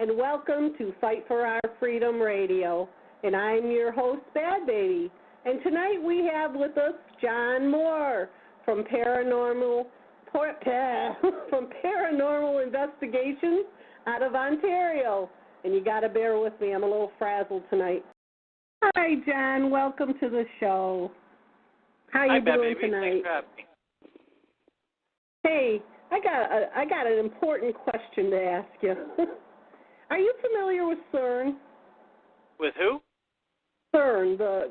and welcome to Fight for Our Freedom Radio. And I'm your host, Badbaby. And tonight we have with us John Moore from Paranormal Investigations out of Ontario. And you got to bear with me, I'm a little frazzled tonight. Hi, John. Welcome to the show. How you doing tonight? Thanks for having me. Hey, I got an important question to ask you. Are you familiar with CERN? With who? CERN, the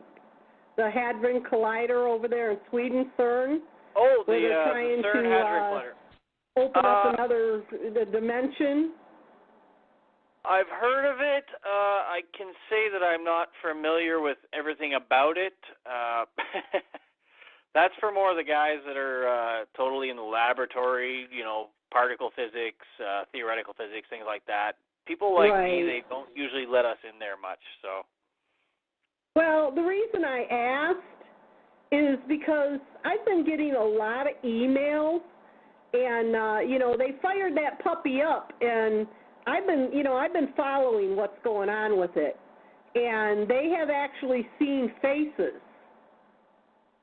Hadron Collider over there in Sweden, CERN. Oh, where they're trying the CERN to Hadron Collider. Open up another dimension. I've heard of it. I can say that I'm not familiar with everything about it. That's for more of the guys that are totally in the laboratory, particle physics, theoretical physics, things like that. People like me, they don't usually let us in there much. So. Well, the reason I asked is because I've been getting a lot of emails, and they fired that puppy up, and I've been following what's going on with it, and they have actually seen faces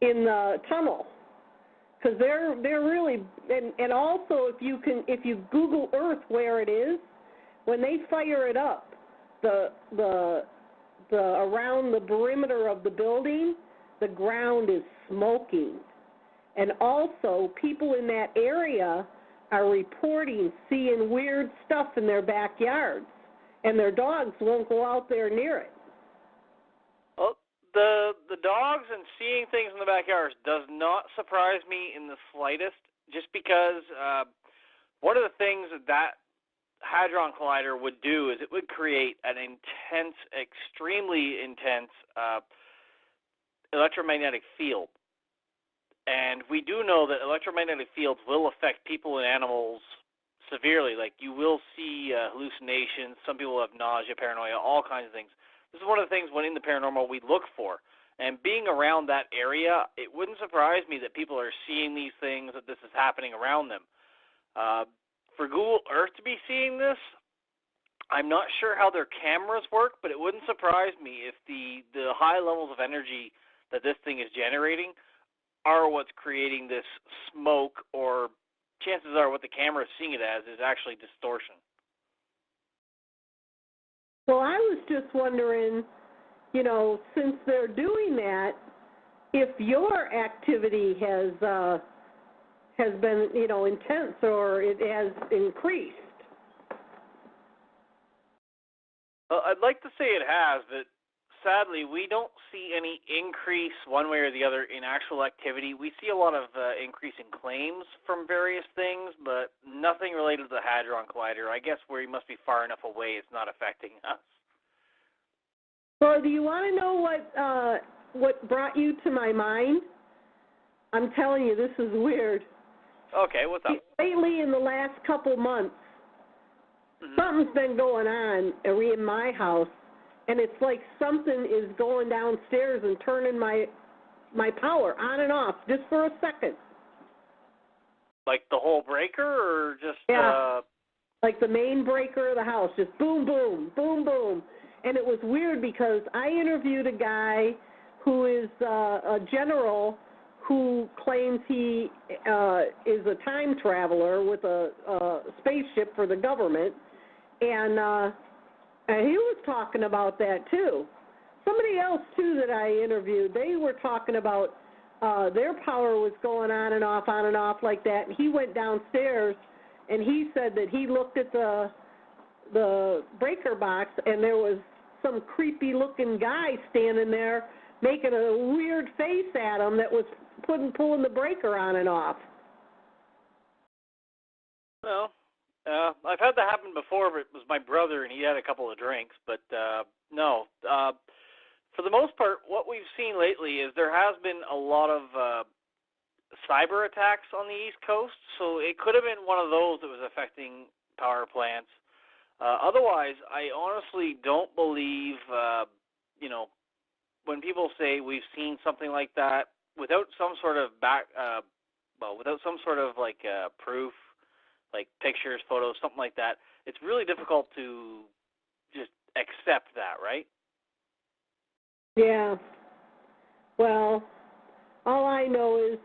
in the tunnel, because they're really, and also if you Google Earth where it is, when they fire it up, the around the perimeter of the building, the ground is smoking, and also people in that area are reporting seeing weird stuff in their backyards, and their dogs won't go out there near it. Well, the dogs and seeing things in the backyards does not surprise me in the slightest, just because one of the things that Hadron Collider would do is it would create an intense, extremely intense electromagnetic field. And we do know that electromagnetic fields will affect people and animals severely. Like, you will see hallucinations. Some people have nausea, paranoia, all kinds of things. This is one of the things when in the paranormal we look for. And being around that area, it wouldn't surprise me that people are seeing these things, that this is happening around them. For Google Earth to be seeing this, I'm not sure how their cameras work, but it wouldn't surprise me if the high levels of energy that this thing is generating are what's creating this smoke, or chances are what the camera is seeing it as is actually distortion. Well, I was just wondering, since they're doing that, if your activity has been, intense, or it has increased. Well, I'd like to say it has, but sadly, we don't see any increase one way or the other in actual activity. We see a lot of increase in claims from various things, but nothing related to the Hadron Collider. I guess we must be far enough away it's not affecting us. Well, do you want to know what brought you to my mind? I'm telling you, this is weird. Okay, what's up? Lately, in the last couple months, something's been going on in my house, and it's like something is going downstairs and turning my power on and off just for a second. Like the whole breaker, or just... Yeah, like the main breaker of the house, just boom, boom, boom, boom. And it was weird because I interviewed a guy who is a general who claims he is a time traveler with a spaceship for the government, and he was talking about that too. Somebody else too that I interviewed, they were talking about their power was going on and off like that. And he went downstairs, and he said that he looked at the breaker box, and there was some creepy-looking guy standing there making a weird face at him that was pulling the breaker on and off. Well, I've had that happen before, but it was my brother, and he had a couple of drinks. But no, for the most part, what we've seen lately is there has been a lot of cyber attacks on the East Coast, so it could have been one of those that was affecting power plants. Otherwise, I honestly don't believe, when people say we've seen something like that without some sort of proof, like pictures, photos, something like that, it's really difficult to just accept that, right? Yeah. Well, all I know is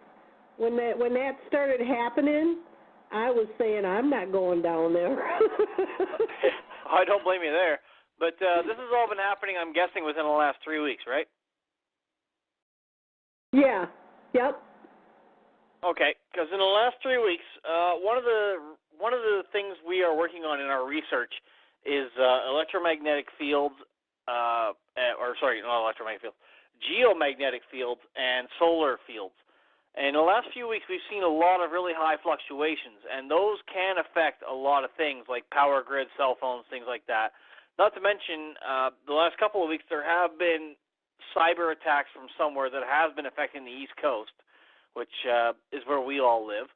when that started happening, I was saying I'm not going down there. I don't blame you there. But this has all been happening, I'm guessing, within the last 3 weeks, right? Yeah. Yep. Okay, because in the last 3 weeks, one of the things we are working on in our research is electromagnetic fields, not electromagnetic fields, geomagnetic fields and solar fields. And in the last few weeks, we've seen a lot of really high fluctuations, and those can affect a lot of things like power grids, cell phones, things like that. Not to mention, the last couple of weeks, there have been cyber attacks from somewhere that has been affecting the East Coast, which is where we all live,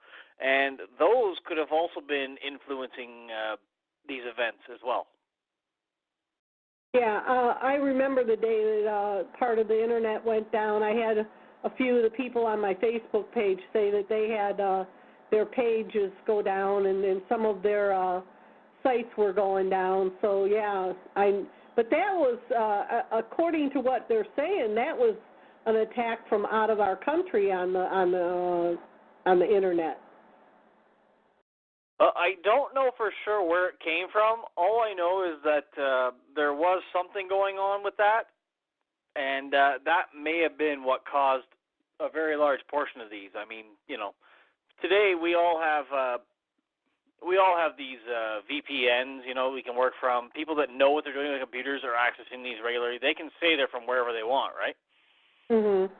and those could have also been influencing these events as well. Yeah, I remember the day that part of the internet went down. I had a few of the people on my Facebook page say that they had their pages go down, and then some of their sites were going down. So yeah, but that was according to what they're saying, that was an attack from out of our country on the internet. I don't know for sure where it came from. All I know is that there was something going on with that, and that may have been what caused a very large portion of these. I mean, today we all have these VPNs. We can work from. People that know what they're doing with computers are accessing these regularly. They can say they're from wherever they want, right? Mhm.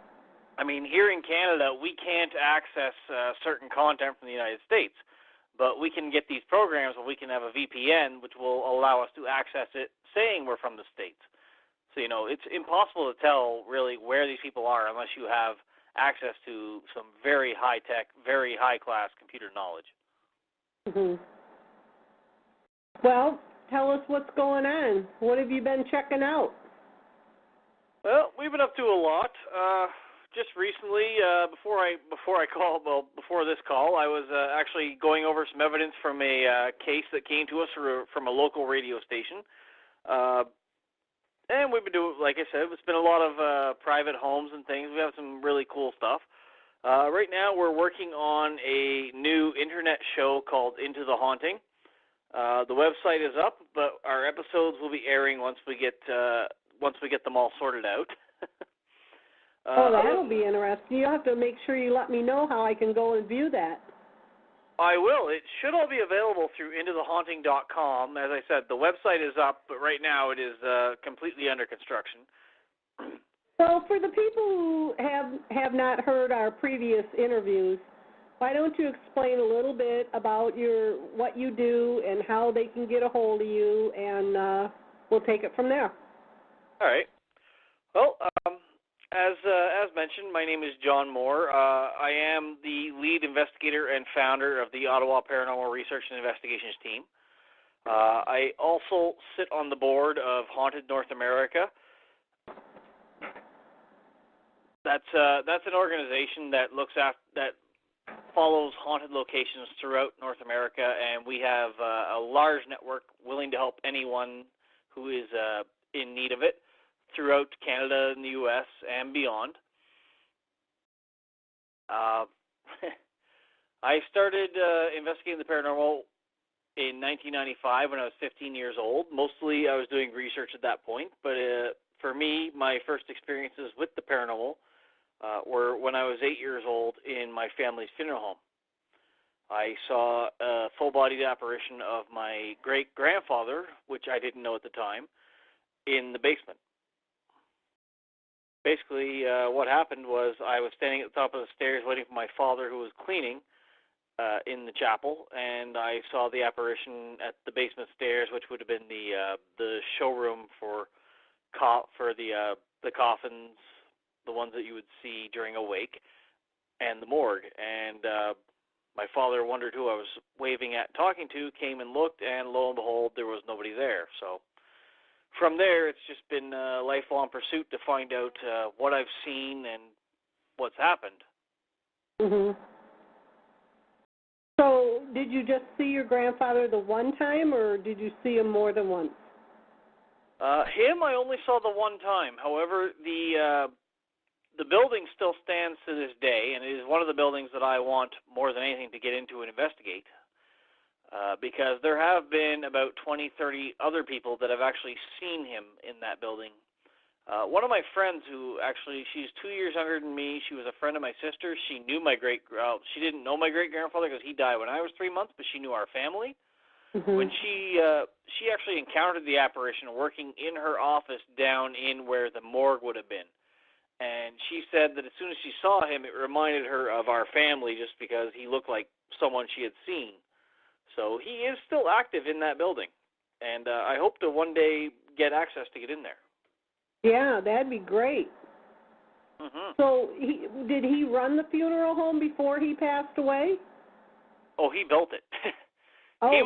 I mean, here in Canada, we can't access certain content from the United States. But we can get these programs where we can have a VPN, which will allow us to access it saying we're from the States. So, it's impossible to tell really where these people are unless you have access to some very high-tech, very high-class computer knowledge. Mhm. Well, tell us what's going on. What have you been checking out? Well, we've been up to a lot. Just recently, before this call, I was actually going over some evidence from a case that came to us from a local radio station. And we've been doing, like I said, it's been a lot of private homes and things. We have some really cool stuff. Right now, we're working on a new internet show called Into the Haunting. The website is up, but our episodes will be airing once we get them all sorted out. That'll be interesting. You'll have to make sure you let me know how I can go and view that. I will. It should all be available through intothehaunting.com. As I said, the website is up, but right now it is completely under construction. So for the people who have not heard our previous interviews, why don't you explain a little bit about what you do and how they can get a hold of you, and we'll take it from there. All right. Well, as mentioned, my name is John Moore. I am the lead investigator and founder of the Ottawa Paranormal Research and Investigations team. I also sit on the board of Haunted North America. That's an organization that follows haunted locations throughout North America, and we have a large network willing to help anyone who is in need of it throughout Canada and the U.S. and beyond. I started investigating the paranormal in 1995 when I was 15 years old. Mostly I was doing research at that point, but for me, my first experiences with the paranormal were when I was 8 years old in my family's funeral home. I saw a full-bodied apparition of my great-grandfather, which I didn't know at the time, in the basement. Basically, what happened was I was standing at the top of the stairs waiting for my father, who was cleaning in the chapel, and I saw the apparition at the basement stairs, which would have been the showroom for the coffins, the ones that you would see during a wake, and the morgue. And my father wondered who I was waving at and talking to, came and looked, and lo and behold, there was nobody there. So from there, it's just been a lifelong pursuit to find out what I've seen and what's happened. Mhm. So did you just see your grandfather the one time, or did you see him more than once? Him, I only saw the one time. However, the building still stands to this day, and it is one of the buildings that I want more than anything to get into and investigate. Because there have been about 20, 30 other people that have actually seen him in that building. One of my friends who actually, she's 2 years younger than me, she was a friend of my sister. She knew my she didn't know my great-grandfather because he died when I was 3 months, but she knew our family. Mm-hmm. When she actually encountered the apparition working in her office down in where the morgue would have been. And she said that as soon as she saw him, it reminded her of our family just because he looked like someone she had seen. So he is still active in that building. And I hope to one day get access to get in there. Yeah, that'd be great. Mm-hmm. So did he run the funeral home before he passed away? Oh, he built it. Oh, he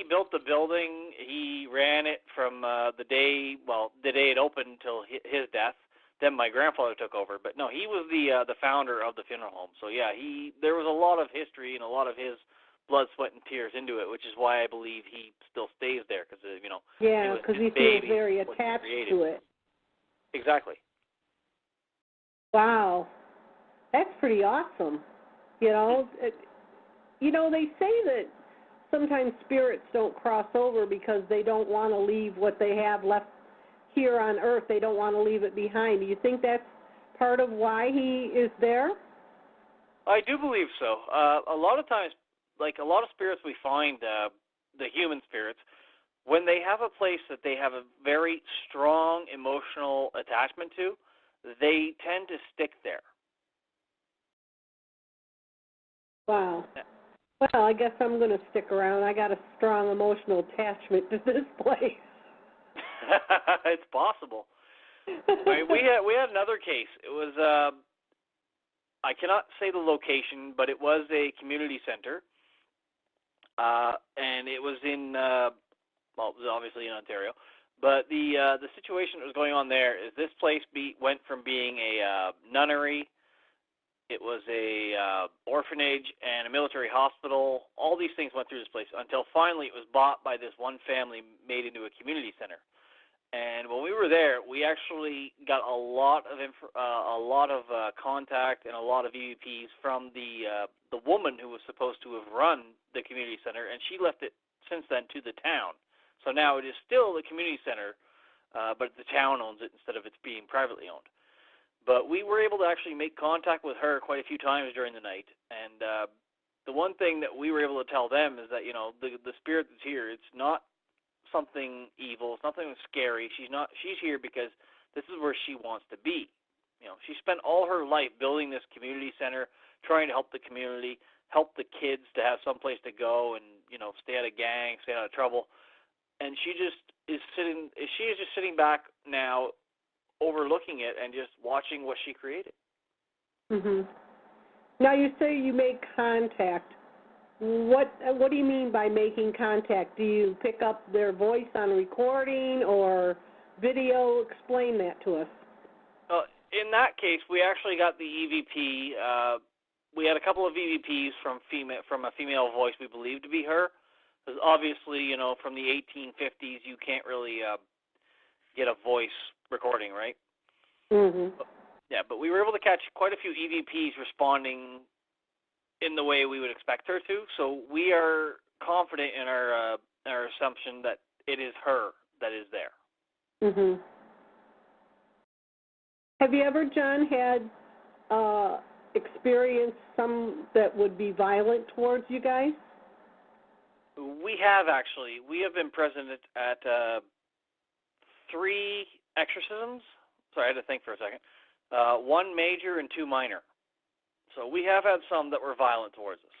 built the building. He ran it from the day it opened until his death. Then my grandfather took over, but no, he was the founder of the funeral home. So yeah, there was a lot of history and a lot of his blood, sweat, and tears into it, which is why I believe he still stays there because yeah, because he feels very attached to it. Exactly. Wow, that's pretty awesome. They say that sometimes spirits don't cross over because they don't want to leave what they have left here on Earth. They don't want to leave it behind. Do you think that's part of why he is there? I do believe so. A lot of times, like a lot of spirits we find, the human spirits, when they have a place that they have a very strong emotional attachment to, they tend to stick there. Wow. Well, I guess I'm going to stick around. I got a strong emotional attachment to this place. It's possible. We had another case. It was I cannot say the location, but it was a community center, and it was in it was obviously in Ontario. But the situation that was going on there is this place went from being a nunnery. It was a orphanage and a military hospital. All these things went through this place until finally it was bought by this one family, made into a community center. And when we were there, we actually got a lot of contact and a lot of EVPs from the woman who was supposed to have run the community center, and she left it since then to the town. So now it is still the community center, but the town owns it instead of it being privately owned. But we were able to actually make contact with her quite a few times during the night, and the one thing that we were able to tell them is that the spirit that's here, it's not something evil, it's nothing scary. She's here because this is where she wants to be. She spent all her life building this community center, trying to help the community, help the kids to have some place to go and stay out of gangs, stay out of trouble. And she is just sitting back now, overlooking it and just watching what she created. Mhm. Now you say you make contact. What do you mean by making contact? Do you pick up their voice on recording or video? Explain that to us. In that case, we actually got the EVP. We had a couple of EVPs from a female voice we believed to be her. Because obviously, from the 1850s, you can't really get a voice recording, right? Mm-hmm. But we were able to catch quite a few EVPs responding in the way we would expect her to, so we are confident in our assumption that it is her that is there. Mhm. Have you ever, John, had experienced some that would be violent towards you guys? We have actually. We have been present at 3 exorcisms. Sorry, I had to think for a second. 1 major and 2 minor. So we have had some that were violent towards us.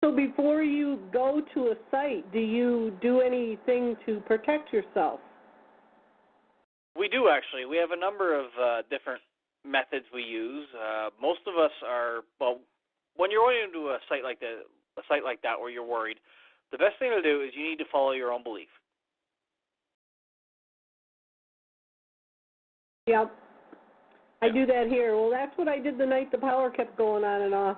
So before you go to a site, do you do anything to protect yourself? We do, actually. We have a number of different methods we use. Most of us are, when you're going into a site like that where you're worried, the best thing to do is you need to follow your own belief. Yep. I do that here. Well, that's what I did the night the power kept going on and off.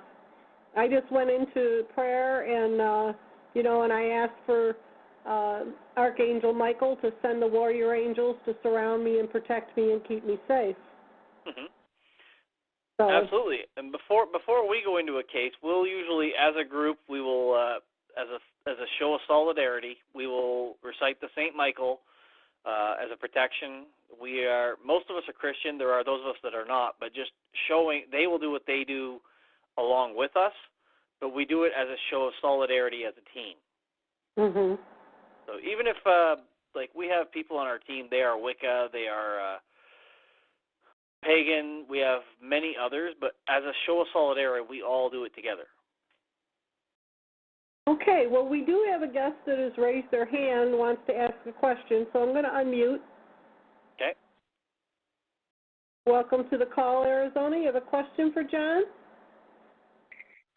I just went into prayer and, and I asked for Archangel Michael to send the warrior angels to surround me and protect me and keep me safe. Mm-hmm. So, absolutely. And before we go into a case, we'll usually, as a group, we will, as a show of solidarity, we will recite the Saint Michael as a protection. Most of us are Christian. There are those of us that are not, but just showing they will do what they do along with us, but we do it as a show of solidarity as a team. Mhm. So even if like we have people on our team, they are Wicca, they are pagan, we have many others, but as a show of solidarity, we all do it together. Okay, well, we do have a guest that has raised their hand, wants to ask a question, so I'm going to unmute. Okay. Welcome to the call, Arizona. You have a question for John?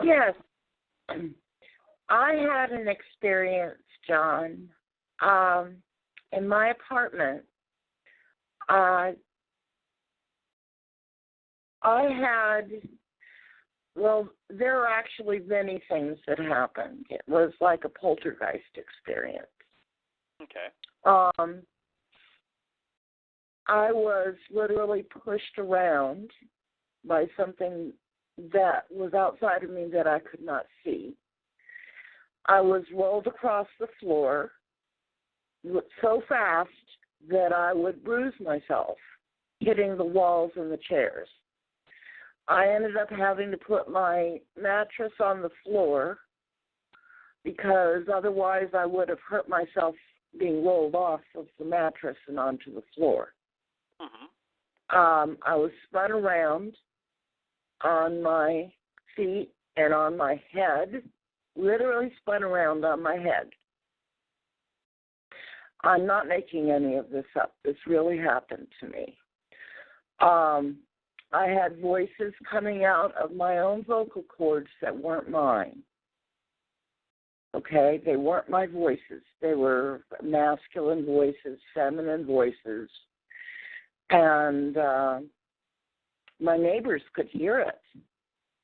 Yes. I had an experience, John, in my apartment. There are actually many things that happened. It was like a poltergeist experience. Okay. I was literally pushed around by something that was outside of me that I could not see. I was rolled across the floor so fast that I would bruise myself, hitting the walls and the chairs. I ended up having to put my mattress on the floor because otherwise I would have hurt myself being rolled off of the mattress and onto the floor. Mm-hmm. I was spun around on my feet and on my head, literally spun around on my head. I'm not making any of this up. This really happened to me. I had voices coming out of my own vocal cords that weren't mine. Okay? They weren't my voices. They were masculine voices, feminine voices. And my neighbors could hear it.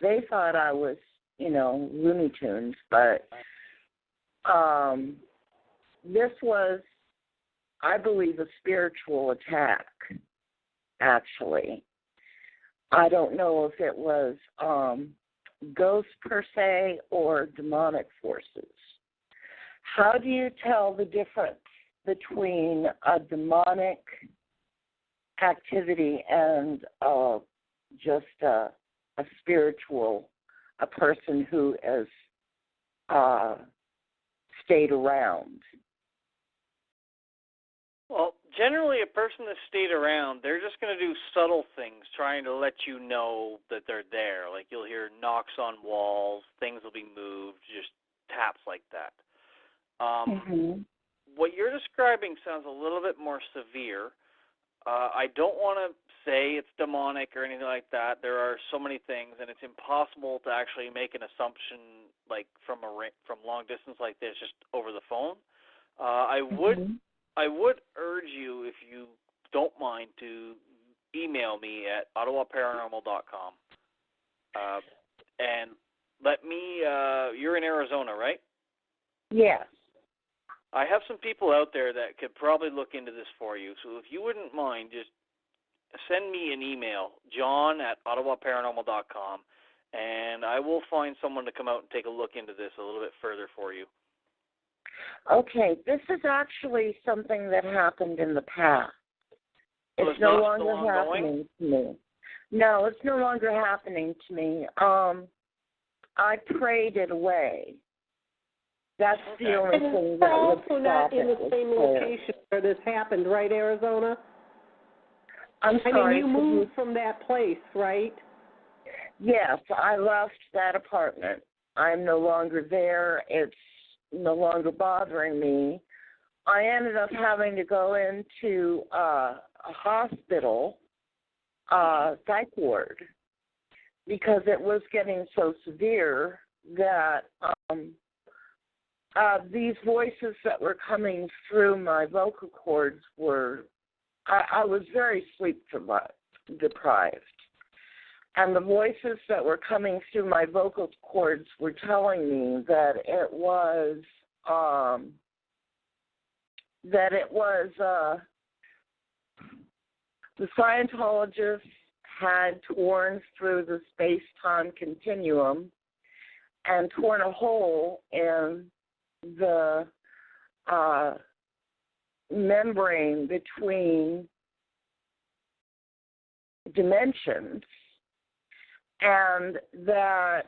They thought I was, Looney Tunes, but this was, I believe, a spiritual attack, actually. I don't know if it was ghosts per se or demonic forces. How do you tell the difference between a demonic activity and just a spiritual, a person who has stayed around? Well, generally a person that stayed around, they're just going to do subtle things, trying to let you know that they're there. Like you'll hear knocks on walls, things will be moved, just taps like that. What you're describing sounds a little bit more severe. I don't want to say it's demonic or anything like that. There are so many things, and it's impossible to actually make an assumption like from long distance like this just over the phone. I would urge you, if you don't mind, to email me at ottawaparanormal.com and let me. You're in Arizona, right? Yes. I have some people out there that could probably look into this for you. So if you wouldn't mind, just send me an email, john@ottawaparanormal.com, and I will find someone to come out and take a look into this a little bit further for you. Okay, this is actually something that happened in the past. It's no longer happening to me. No, it's no longer happening to me. I prayed it away. That's the only thing that would stop it. You're also not in the same location where this happened, right, Arizona? I'm sorry. I mean, you moved from that place, right? Yes, I left that apartment. I'm no longer there. It's no longer bothering me. I ended up having to go into a hospital, psych ward, because it was getting so severe that these voices that were coming through my vocal cords were, I was very sleep deprived. And the voices that were coming through my vocal cords were telling me that it was that it was the Scientologists had torn through the space-time continuum and torn a hole in the membrane between dimensions, and that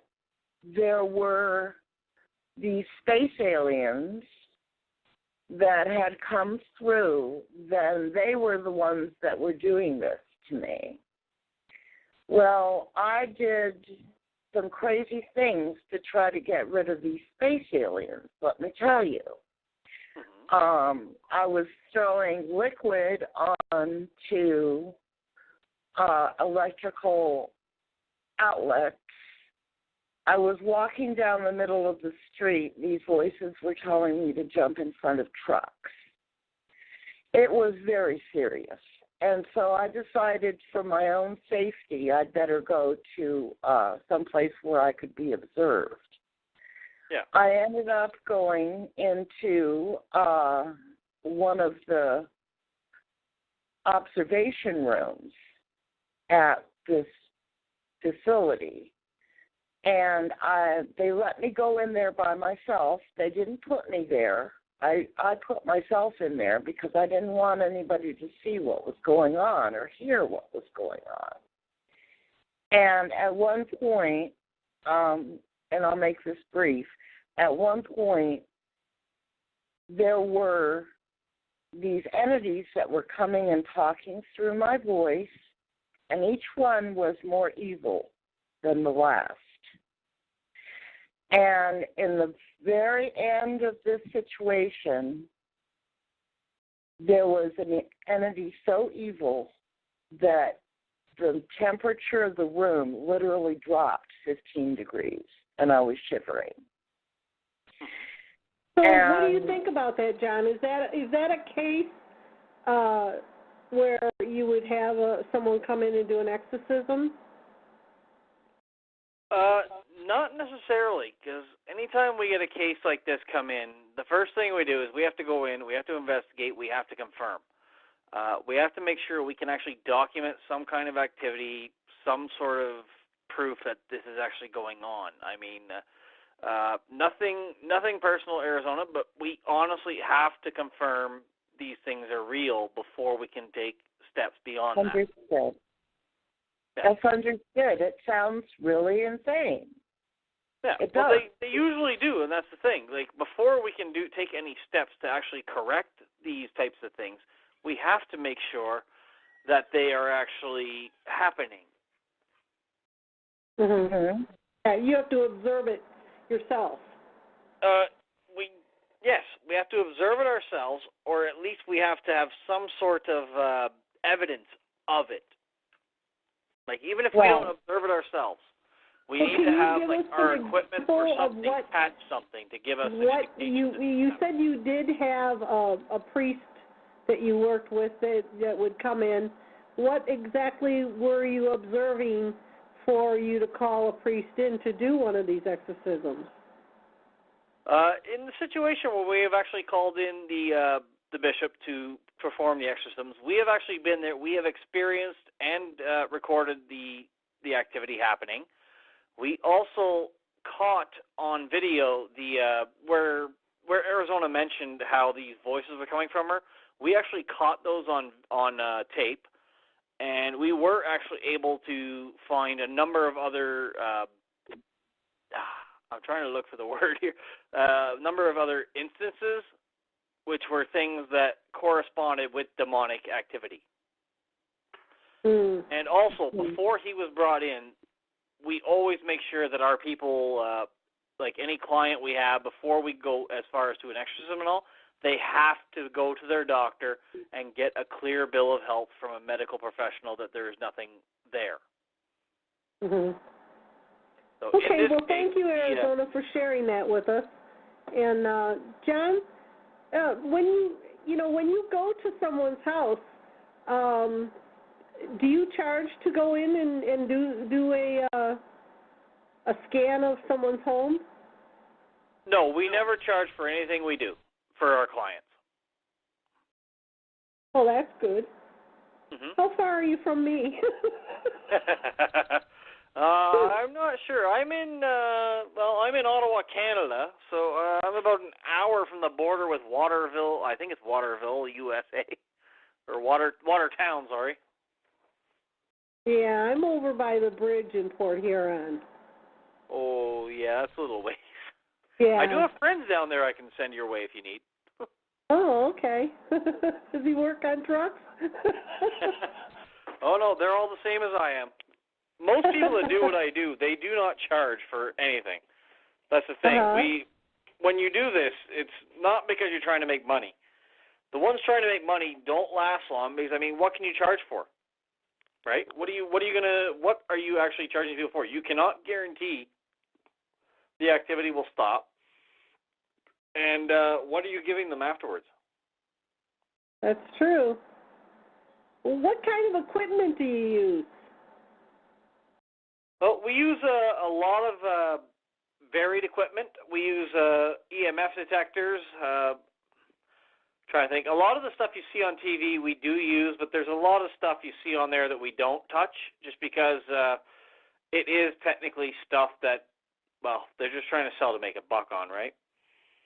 there were these space aliens that had come through, then they were the ones that were doing this to me. Well, I did some crazy things to try to get rid of these space aliens, let me tell you. I was throwing liquid onto electrical outlets. I was walking down the middle of the street. These voices were telling me to jump in front of trucks. It was very serious. And so I decided for my own safety, I'd better go to someplace where I could be observed. Yeah. I ended up going into one of the observation rooms at this facility. And they let me go in there by myself. They didn't put me there. I put myself in there because I didn't want anybody to see what was going on or hear what was going on. And at one point, and I'll make this brief, at one point there were these entities that were coming and talking through my voice, and each one was more evil than the last. And in the very end of this situation, there was an entity so evil that the temperature of the room literally dropped 15 degrees, and I was shivering. So what do you think about that, John? Is that a case where you would have someone come in and do an exorcism? Not necessarily, because anytime we get a case like this come in, the first thing we do is we have to go in, we have to investigate, we have to confirm. We have to make sure we can actually document some kind of activity, some sort of proof that this is actually going on. I mean, nothing personal, Arizona, but we honestly have to confirm these things are real before we can take steps beyond that. Understood. That's understood. It sounds really insane. Yeah, it well, does. They usually do, and that's the thing. Like, before we can take any steps to actually correct these types of things, we have to make sure that they are actually happening. Mm-hmm. Yeah, you have to observe it yourself. Yes, we have to observe it ourselves, or at least we have to have some sort of evidence of it. Like, even if we don't observe it ourselves, we need to have our equipment or something, patch something to give us an indication. You said you did have a priest that you worked with that would come in. What exactly were you observing for you to call a priest in to do one of these exorcisms? In the situation where we have actually called in the bishop to perform the exorcisms, we have actually been there. We have experienced and recorded the activity happening. We also caught on video the where Arizona mentioned how these voices were coming from her. We actually caught those on tape, and we were actually able to find a number of other. I'm trying to look for the word here. A number of other instances, which were things that corresponded with demonic activity. And also, before he was brought in, we always make sure that our people, like any client we have, before we go as far as to an exorcism and all, they have to go to their doctor and get a clear bill of health from a medical professional that there is nothing there. Mm-hmm. So okay, well, thank you, Arizona, for sharing that with us. And John, when you go to someone's house, do you charge to go in and do a scan of someone's home? No, we never charge for anything we do for our clients. Oh, that's good. Mm-hmm. How far are you from me? I'm not sure. I'm in Ottawa, Canada, so I'm about an hour from the border with Waterville. I think it's Waterville, USA, or Watertown, sorry. Yeah, I'm over by the bridge in Port Huron. Oh, yeah, that's a little ways. Yeah. I do have friends down there I can send your way if you need. Oh, okay. Does he work on trucks? Oh, no, they're all the same as I am. Most people that do what I do, they do not charge for anything. That's the thing. When you do this, it's not because you're trying to make money. The ones trying to make money don't last long because, I mean, what can you charge for? Right? What are you actually charging people for? You cannot guarantee the activity will stop. And what are you giving them afterwards? That's true. Well, what kind of equipment do you use? Well, we use a lot of varied equipment. We use EMF detectors. Trying to think. A lot of the stuff you see on TV we do use, but there's a lot of stuff you see on there that we don't touch just because it is technically stuff that, well, they're just trying to sell to make a buck on, right?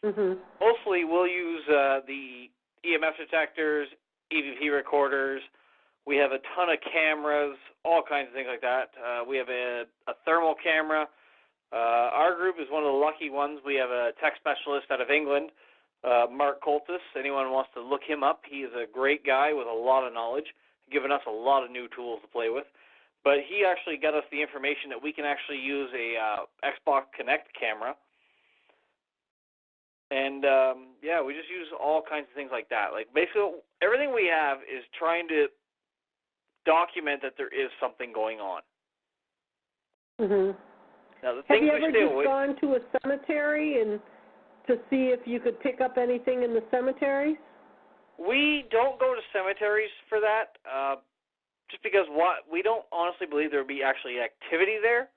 Mm-hmm. Mostly we'll use the EMF detectors, EVP recorders. We have a ton of cameras, all kinds of things like that. We have a thermal camera. Our group is one of the lucky ones. We have a tech specialist out of England, Mark Coltis. Anyone wants to look him up, he is a great guy with a lot of knowledge, given us a lot of new tools to play with. But he actually got us the information that we can actually use a Xbox Connect camera. And, yeah, we just use all kinds of things like that. Like, basically, everything we have is trying to document that there is something going on. Mm-hmm. Now, the Have things you we ever stay just away gone to a cemetery and to see if you could pick up anything in the cemeteries? We don't go to cemeteries for that, just because we don't honestly believe there would be actually activity there,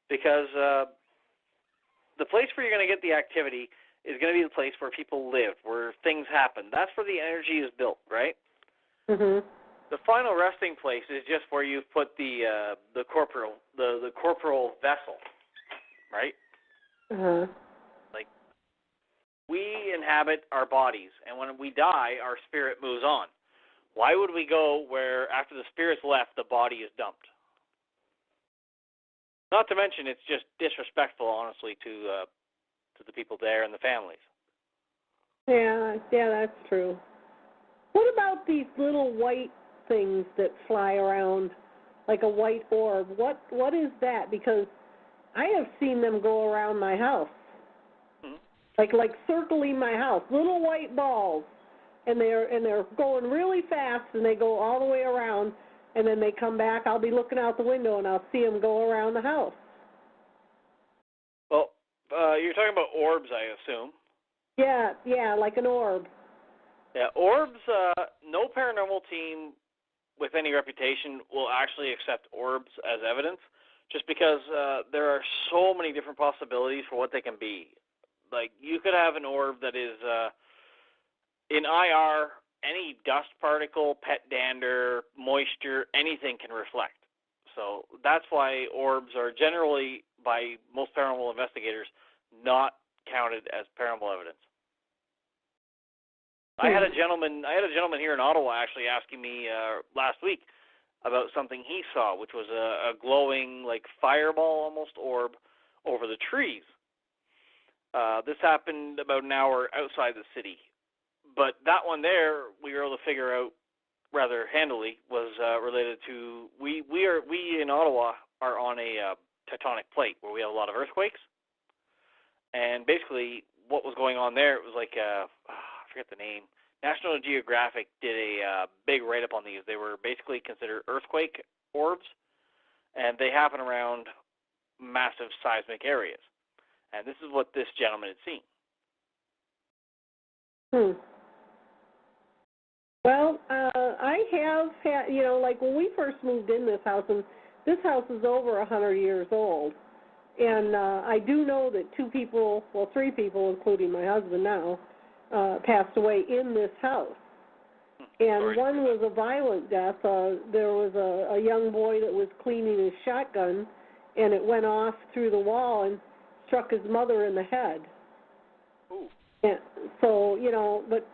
because the place where you're going to get the activity is going to be the place where people live, where things happen. That's where the energy is built, right? Mm-hmm. The final resting place is just where you put the corporal vessel, right? Uh-huh. Like, we inhabit our bodies, and when we die, our spirit moves on. Why would we go where after the spirit's left, the body is dumped? Not to mention, it's just disrespectful, honestly, to the people there and the families. Yeah, that's true. What about these little white things that fly around like a white orb? What is that? Because I have seen them go around my house. Mm-hmm. Like circling my house, little white balls, and they're going really fast, and they go all the way around, and then they come back. I'll be looking out the window, and I'll see them go around the house. Well, you're talking about orbs, I assume. Yeah, like an orb. Yeah, orbs, no paranormal team with any reputation will actually accept orbs as evidence, just because there are so many different possibilities for what they can be. Like, you could have an orb that is in IR, any dust particle, pet dander, moisture, anything can reflect. So that's why orbs are generally, by most paranormal investigators, not counted as paranormal evidence. I had a gentleman here in Ottawa actually asking me last week about something he saw, which was a glowing, like, fireball almost orb over the trees. This happened about an hour outside the city. But that one there, we were able to figure out rather handily, was related to, we in Ottawa are on a tectonic plate where we have a lot of earthquakes. And basically what was going on there, it was like, I forget the name, National Geographic did a big write-up on these. They were basically considered earthquake orbs, and they happen around massive seismic areas. And this is what this gentleman had seen. Well, I have had, like when we first moved in this house, and this house is over 100 years old, and I do know that 3 people, including my husband now, passed away in this house. And one was a violent death. There was a young boy that was cleaning his shotgun, and it went off through the wall and struck his mother in the head. Ooh. And so, you know, but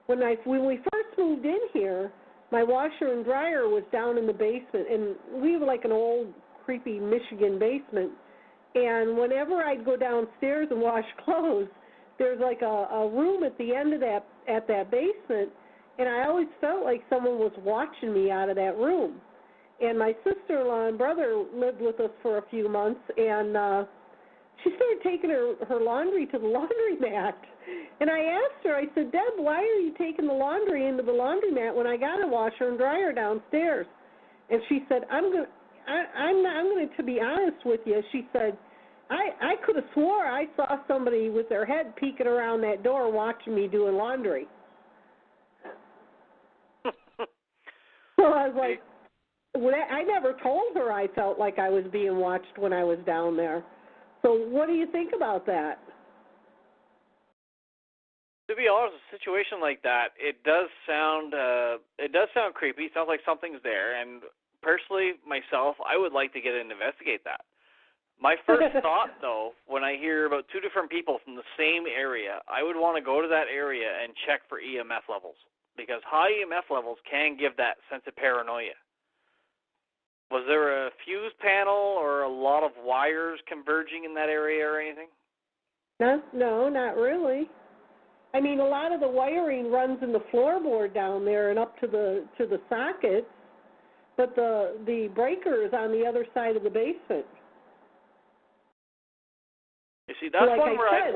when we first moved in here, my washer and dryer was down in the basement, and we have like an old, creepy Michigan basement. And whenever I'd go downstairs and wash clothes, there's like a room at the end of that basement, and I always felt like someone was watching me out of that room. And my sister-in-law and brother lived with us for a few months, and she started taking her laundry to the laundromat. And I asked her, I said, Deb, why are you taking the laundry into the laundromat when I got a washer and dryer downstairs? And she said, I'm going to be honest with you. She said, I could have swore I saw somebody with their head peeking around that door watching me doing laundry. So I was like, I never told her I felt like I was being watched when I was down there. So what do you think about that? To be honest, a situation like that, it does sound creepy. It sounds like something's there. And personally, myself, I would like to get in and investigate that. My first thought, though, when I hear about two different people from the same area, I would want to go to that area and check for EMF levels, because high EMF levels can give that sense of paranoia. Was there a fuse panel or a lot of wires converging in that area or anything? No, not really. I mean, a lot of the wiring runs in the floorboard down there and up to the sockets, but the breaker is on the other side of the basement. You see, that's like one where I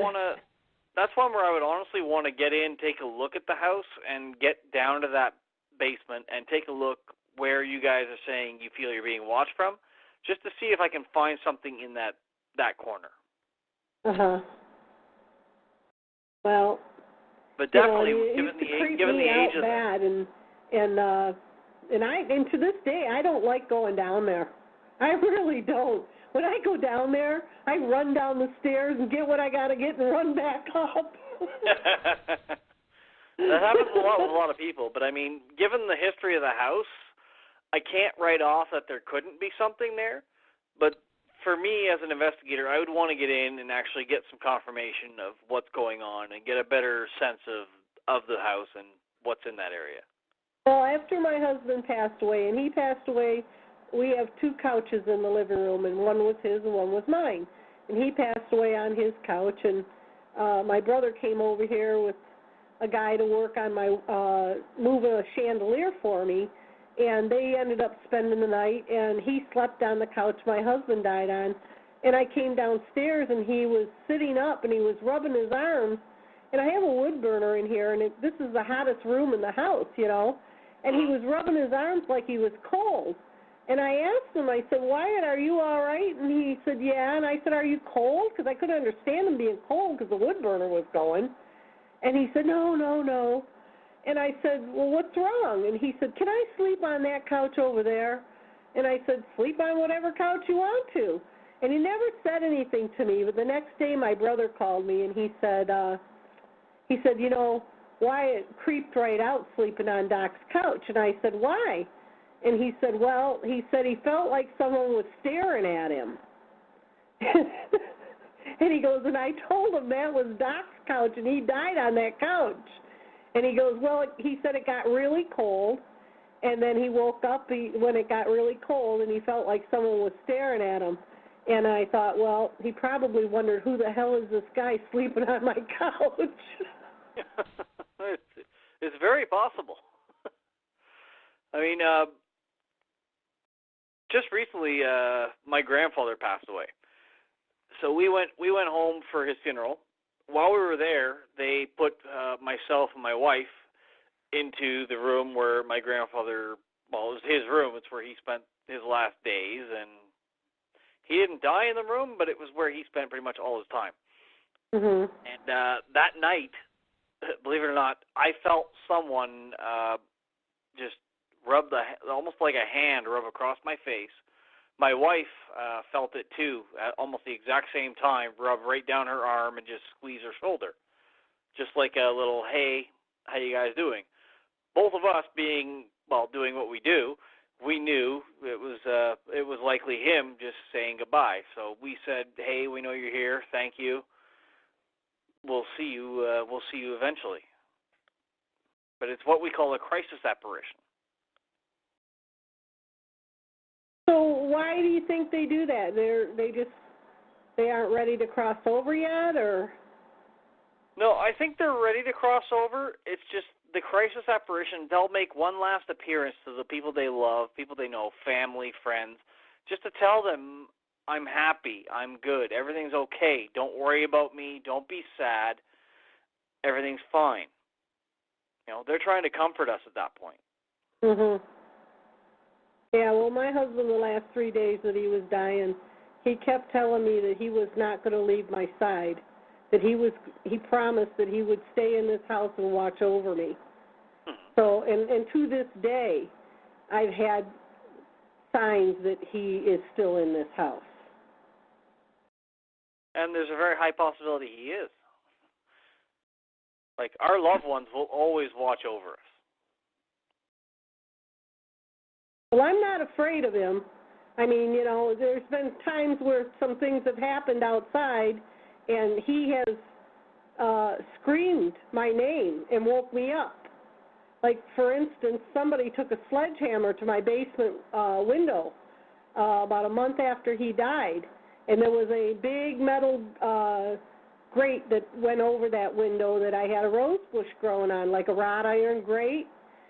would honestly want to get in, take a look at the house, and get down to that basement and take a look where you guys are saying you feel you're being watched from, just to see if I can find something in that corner. Well, but definitely, given the age of that, and to this day, I don't like going down there. I really don't. When I go down there, I run down the stairs and get what I got to get and run back up. That happens a lot with a lot of people, but I mean, given the history of the house, I can't write off that there couldn't be something there, but for me as an investigator, I would want to get in and actually get some confirmation of what's going on and get a better sense of the house and what's in that area. Well, after my husband passed away, and he passed away, we have two couches in the living room, and one was his and one was mine. And he passed away on his couch, and my brother came over here with a guy to work on my moving a chandelier for me, and they ended up spending the night, and he slept on the couch my husband died on. And I came downstairs, and he was sitting up, and he was rubbing his arms, and I have a wood burner in here, and this is the hottest room in the house, you know, and he was rubbing his arms like he was cold. And I asked him, I said, Wyatt, are you all right? And he said, yeah. And I said, are you cold? Because I couldn't understand him being cold because the wood burner was going. And he said, no. And I said, well, what's wrong? And he said, can I sleep on that couch over there? And I said, sleep on whatever couch you want to. And he never said anything to me. But the next day my brother called me, and he said, you know, Wyatt creeped right out sleeping on Doc's couch. And I said, why? And he said, well, he felt like someone was staring at him. And he goes, and I told him that was Doc's couch, and he died on that couch. And he goes, well, he said it got really cold, and then he woke up when it got really cold, and he felt like someone was staring at him. And I thought, well, he probably wondered, who the hell is this guy sleeping on my couch? It's very possible. I mean, just recently, my grandfather passed away. So we went home for his funeral. While we were there, they put myself and my wife into the room where my grandfather, well, it was his room. It's where he spent his last days, and he didn't die in the room, but it was where he spent pretty much all his time. Mm-hmm. And that night, believe it or not, I felt someone just rub almost like a hand rub across my face. My wife felt it too, at almost the exact same time, rub right down her arm and just squeeze her shoulder. Just like a little, hey, how you guys doing? both of us being, doing what we do, we knew it was likely him just saying goodbye. So we said, "Hey, we know you're here. Thank you. We'll see you eventually." But it's what we call a crisis apparition. So why do you think they do that? They aren't ready to cross over yet, or? No, I think they're ready to cross over. It's just the crisis apparition, they'll make one last appearance to the people they love, people they know, family, friends, just to tell them, I'm happy, I'm good, everything's okay, don't worry about me, don't be sad, everything's fine. They're trying to comfort us at that point. Mhm. Yeah, well, my husband, the last 3 days that he was dying, he kept telling me that he was not going to leave my side, that he promised that he would stay in this house and watch over me. So, and to this day, I've had signs that he is still in this house. And there's a very high possibility he is. Like, our loved ones will always watch over us. Well, I'm not afraid of him. I mean, there's been times where some things have happened outside, and he has screamed my name and woke me up. Like, for instance, somebody took a sledgehammer to my basement window about a month after he died, and there was a big metal grate that went over that window that I had a rose bush growing on, like a wrought iron grate.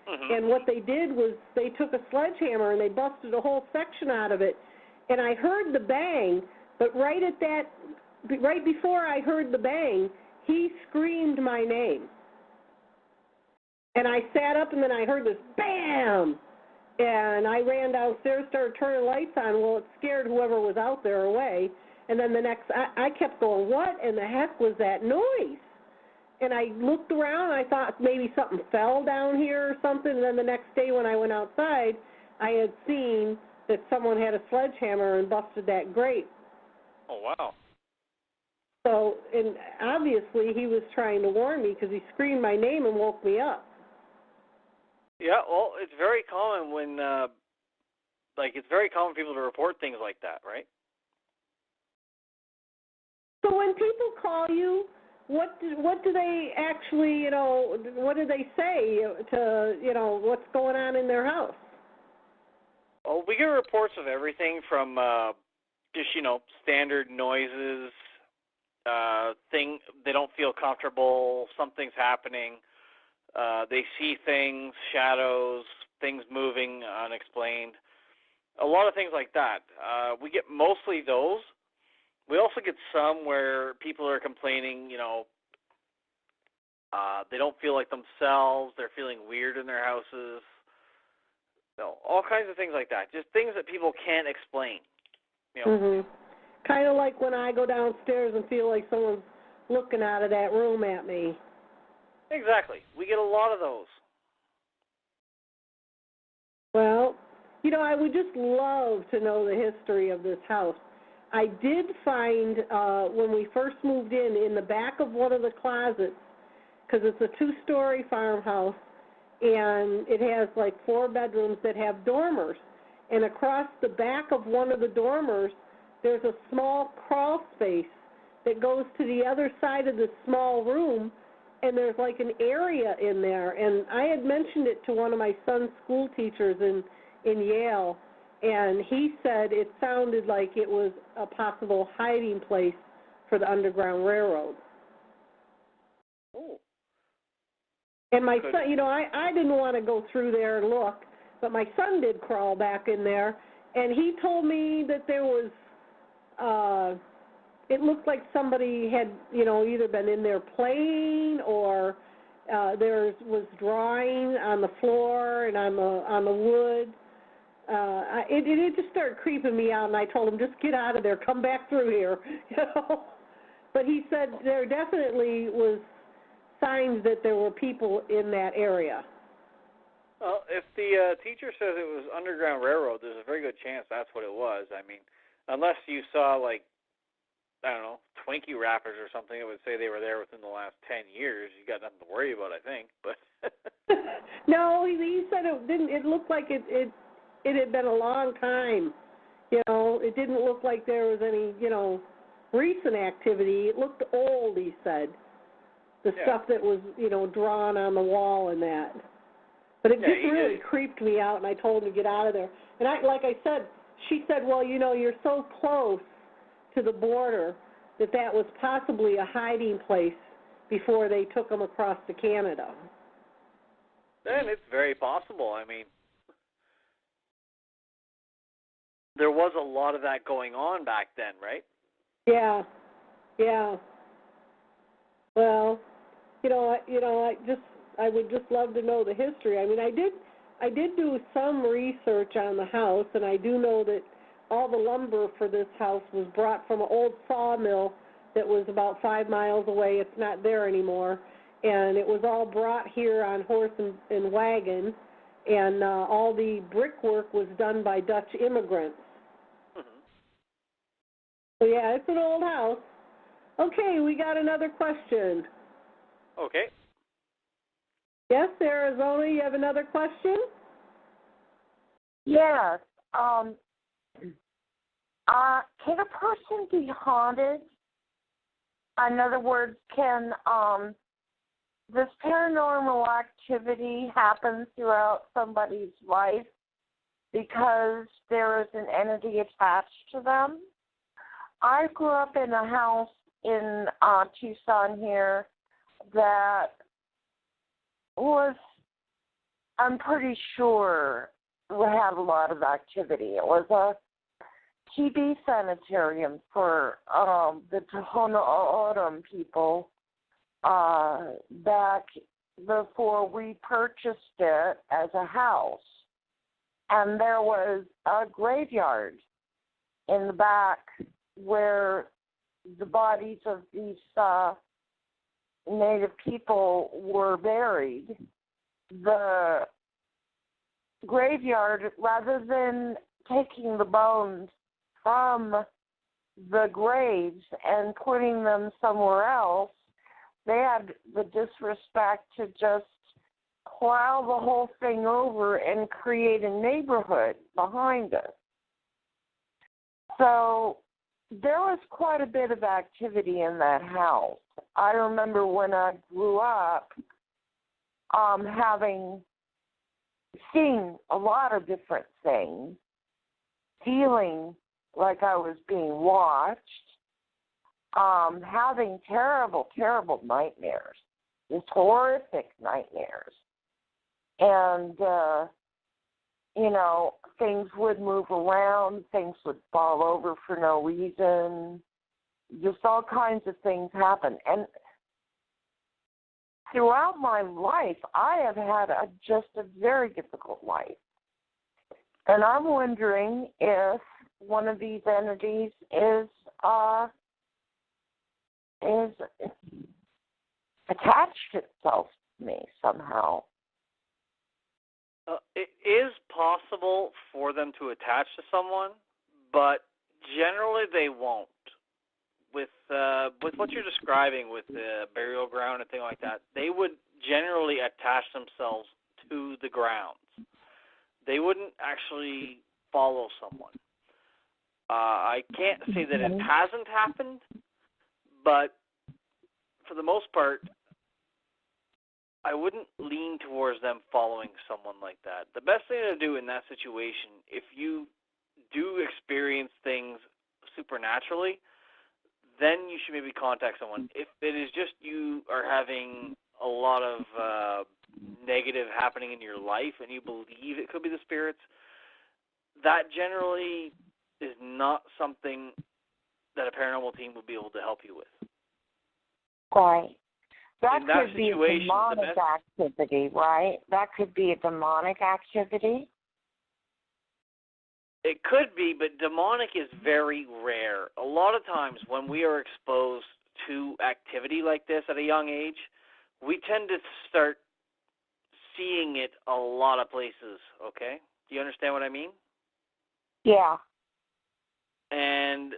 Mm-hmm. And what they did was they took a sledgehammer and they busted a whole section out of it. And I heard the bang, but right before I heard the bang, he screamed my name. And I sat up, and then I heard this bam, and I ran downstairs, started turning lights on. Well, it scared whoever was out there away. And then I kept going, what in the heck was that noise? And I looked around, and I thought maybe something fell down here or something. And then the next day when I went outside, I had seen that someone had a sledgehammer and busted that grate. Oh, wow. So, and obviously he was trying to warn me because he screamed my name and woke me up. Yeah, well, it's very common when, it's very common for people to report things like that, right? So when people call you, what do they actually, what do they say to, what's going on in their house? Well, we get reports of everything from just, standard noises, they don't feel comfortable, something's happening. They see things, shadows, things moving unexplained, a lot of things like that. We get mostly those. We also get some where people are complaining, they don't feel like themselves, they're feeling weird in their houses. All kinds of things like that, just things that people can't explain. Mm-hmm. Kind of like when I go downstairs and feel like someone's looking out of that room at me. Exactly. We get a lot of those. Well, I would just love to know the history of this house. I did find when we first moved in the back of one of the closets, because it's a 2-story farmhouse, and it has like 4 bedrooms that have dormers. And across the back of one of the dormers, there's a small crawl space that goes to the other side of the small room, and there's like an area in there. And I had mentioned it to one of my son's school teachers in Yale, and he said it sounded like it was a possible hiding place for the Underground Railroad. Oh. And my son, I didn't want to go through there and look, but my son did crawl back in there, and he told me that there was, it looked like somebody had, either been in there playing or there was drawing on the floor and on the wood. It just started creeping me out, and I told him, just get out of there, come back through here, But he said there definitely was signs that there were people in that area. Well, if the teacher says it was Underground Railroad, there's a very good chance that's what it was. I mean, unless you saw, I don't know, Twinkie wrappers or something, it would say they were there within the last 10 years. You got nothing to worry about, I think. But No, he said it didn't. It looked like it had been a long time. You know, it didn't look like there was any, recent activity. It looked old, he said. The stuff that was, drawn on the wall and that. But it just really creeped me out, and I told him to get out of there. And like I said, she said, well, you're so close to the border that was possibly a hiding place before they took him across to Canada. Then it's very possible. I mean, there was a lot of that going on back then, right? Yeah. Well, I would just love to know the history. I mean, I did do some research on the house, and I do know that all the lumber for this house was brought from an old sawmill that was about 5 miles away. It's not there anymore. And it was all brought here on horse and wagon, and all the brickwork was done by Dutch immigrants. Mm-hmm. So, yeah, it's an old house. Okay, we got another question. Okay. Yes, Arizona, you have another question? Yes. Can a person be haunted? In other words, can this paranormal activity happen throughout somebody's life because there is an entity attached to them? I grew up in a house in Tucson here that was, I'm pretty sure, had a lot of activity. It was a TB sanitarium for the Tohono O'odham people back before we purchased it as a house. And there was a graveyard in the back where the bodies of these Native people were buried. The graveyard, rather than taking the bones from the graves and putting them somewhere else, they had the disrespect to just plow the whole thing over and create a neighborhood behind it. So there was quite a bit of activity in that house. I remember when I grew up seeing a lot of different things, feeling like I was being watched, having terrible, terrible nightmares, just horrific nightmares. And, things would move around, things would fall over for no reason, just all kinds of things happen. And throughout my life, I have had just a very difficult life. And I'm wondering if one of these entities is attached itself to me somehow. It is possible for them to attach to someone, but generally they won't. With what you're describing with the burial ground and things like that, they would generally attach themselves to the grounds. They wouldn't actually follow someone. I can't say that it hasn't happened, but for the most part, I wouldn't lean towards them following someone like that. The best thing to do in that situation, if you do experience things supernaturally, then you should maybe contact someone. If it is just you are having a lot of negative happening in your life and you believe it could be the spirits, that generally is not something that a paranormal team would be able to help you with. Right. That in that could be a demonic activity, right? That could be a demonic activity. It could be, but demonic is very rare. A lot of times when we are exposed to activity like this at a young age, we tend to start seeing it a lot of places, okay? Do you understand what I mean? Yeah. And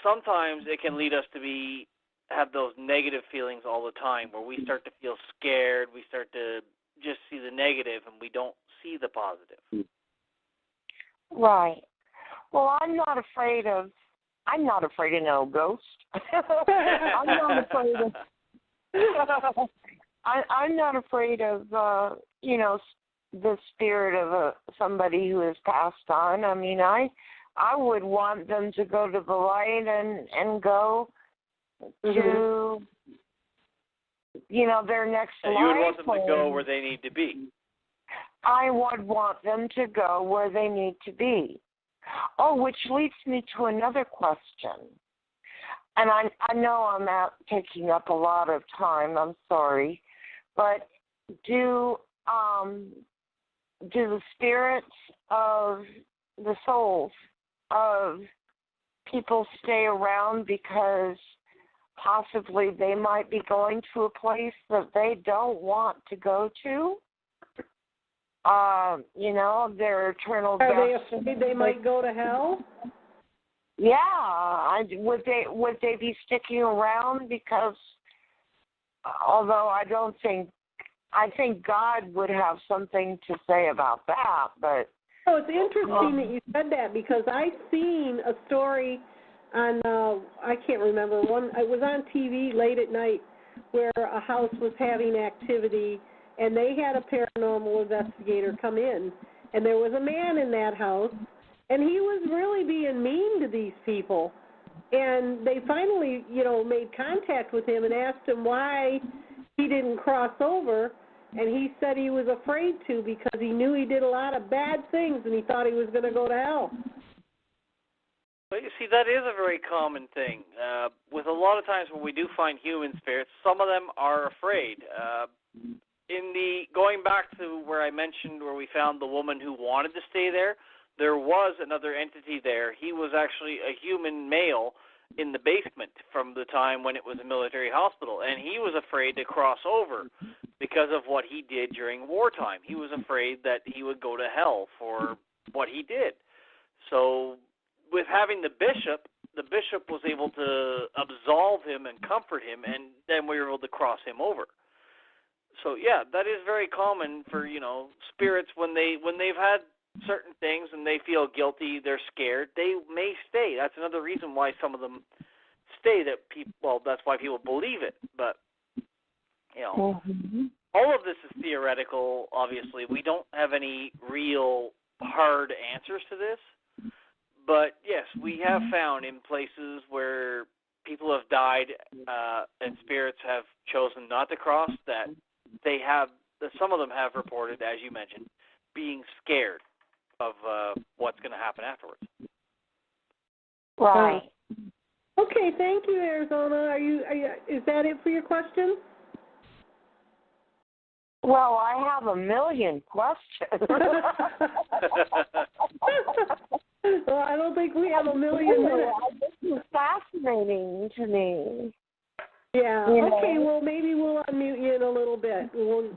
sometimes it can lead us to have those negative feelings all the time, where we start to feel scared, we start to just see the negative, and we don't see the positive. Right. Well, I'm not afraid of no ghost. I'm not afraid of I'm not afraid of the spirit of somebody who has passed on. I mean, I would want them to go to the light and go to their next life. You would want them to go where they need to be. I would want them to go where they need to be. Oh, which leads me to another question. And I know I'm taking up a lot of time. I'm sorry, but do the spirits of the souls of people stay around because possibly they might be going to a place that they don't want to go to? Their eternal destiny. Are they afraid they might go to hell? Yeah. Would they be sticking around? Because although I think God would have something to say about that, but Oh, it's interesting that you said that, because I've seen a story on I can't remember one. It was on TV late at night where a house was having activity, and they had a paranormal investigator come in, and there was a man in that house, and he was really being mean to these people. And they finally, made contact with him and asked him why he didn't cross over, and he said he was afraid to because he knew he did a lot of bad things and he thought he was going to go to hell. Well, you see, that is a very common thing. With a lot of times when we do find human spirits, some of them are afraid. Going back to where I mentioned where we found the woman who wanted to stay there, there was another entity there. He was actually a human male in the basement from the time when it was a military hospital, and he was afraid to cross over because of what he did during wartime. He was afraid that he would go to hell for what he did. So with having the bishop was able to absolve him and comfort him, and then we were able to cross him over. So yeah, that is very common for, spirits when they've had certain things and they feel guilty, they're scared, they may stay. That's another reason why some of them stay. That's why people believe it. But all of this is theoretical. Obviously, we don't have any real hard answers to this. But yes, we have found in places where people have died and spirits have chosen not to cross that some of them have reported, as you mentioned, being scared of what's going to happen afterwards. Right. Okay, thank you, Arizona. Is that it for your question? Well, I have a million questions. Well, I don't think we have a million minutes. This is fascinating to me. Yeah. Okay, well, maybe we'll unmute you in a little bit.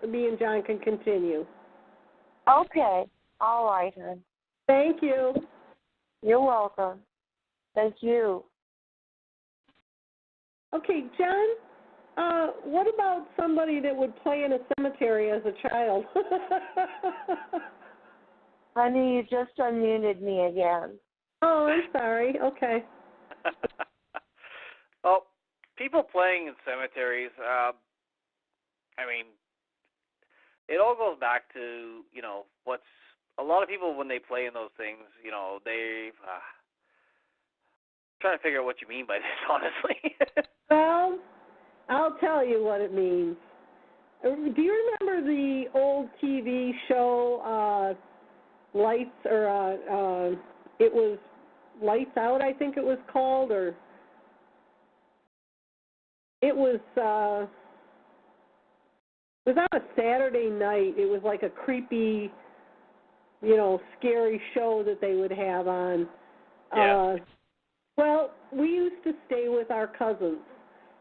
Me and John can continue. Okay. All right, hon. Thank you. You're welcome. Thank you. Okay, John, what about somebody that would play in a cemetery as a child? Honey, you just unmuted me again. Oh, I'm sorry. Okay. Well, people playing in cemeteries, it all goes back to, what's a lot of people when they play in those things, they trying to figure out what you mean by this, honestly. Well, I'll tell you what it means. Do you remember the old TV show Lights, or it was Lights Out, I think it was called, or it was on a Saturday night. It was like a creepy, scary show that they would have on. Yeah. Well, we used to stay with our cousins,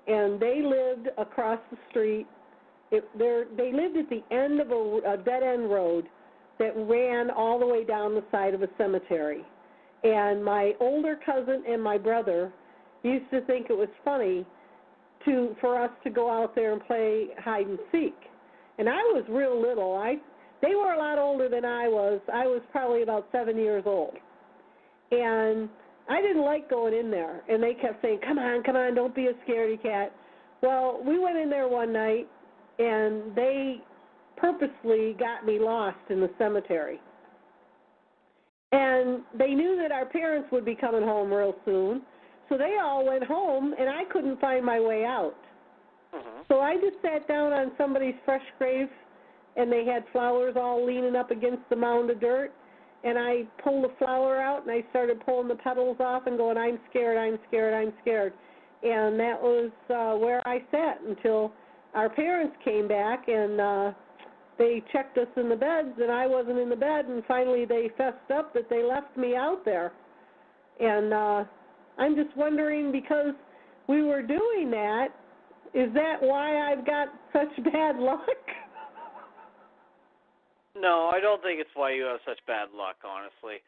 and they lived across the street. They lived at the end of a dead-end road that ran all the way down the side of a cemetery. And my older cousin and my brother, used to think it was funny for us to go out there and play hide and seek. And I was real little. They were a lot older than I was. I was probably about 7 years old. And I didn't like going in there. And they kept saying, come on, don't be a scaredy cat. Well, we went in there one night, and they purposely got me lost in the cemetery. And they knew that our parents would be coming home real soon, so they all went home, and I couldn't find my way out. So I just sat down on somebody's fresh grave, and they had flowers all leaning up against the mound of dirt, and I pulled a flower out, and I started pulling the petals off and going, I'm scared, I'm scared, I'm scared. And that was where I sat until our parents came back, and they checked us in the beds, and I wasn't in the bed, and finally they fessed up that they left me out there. And I'm just wondering, because we were doing that, is that why I've got such bad luck? No, I don't think it's why you have such bad luck, honestly.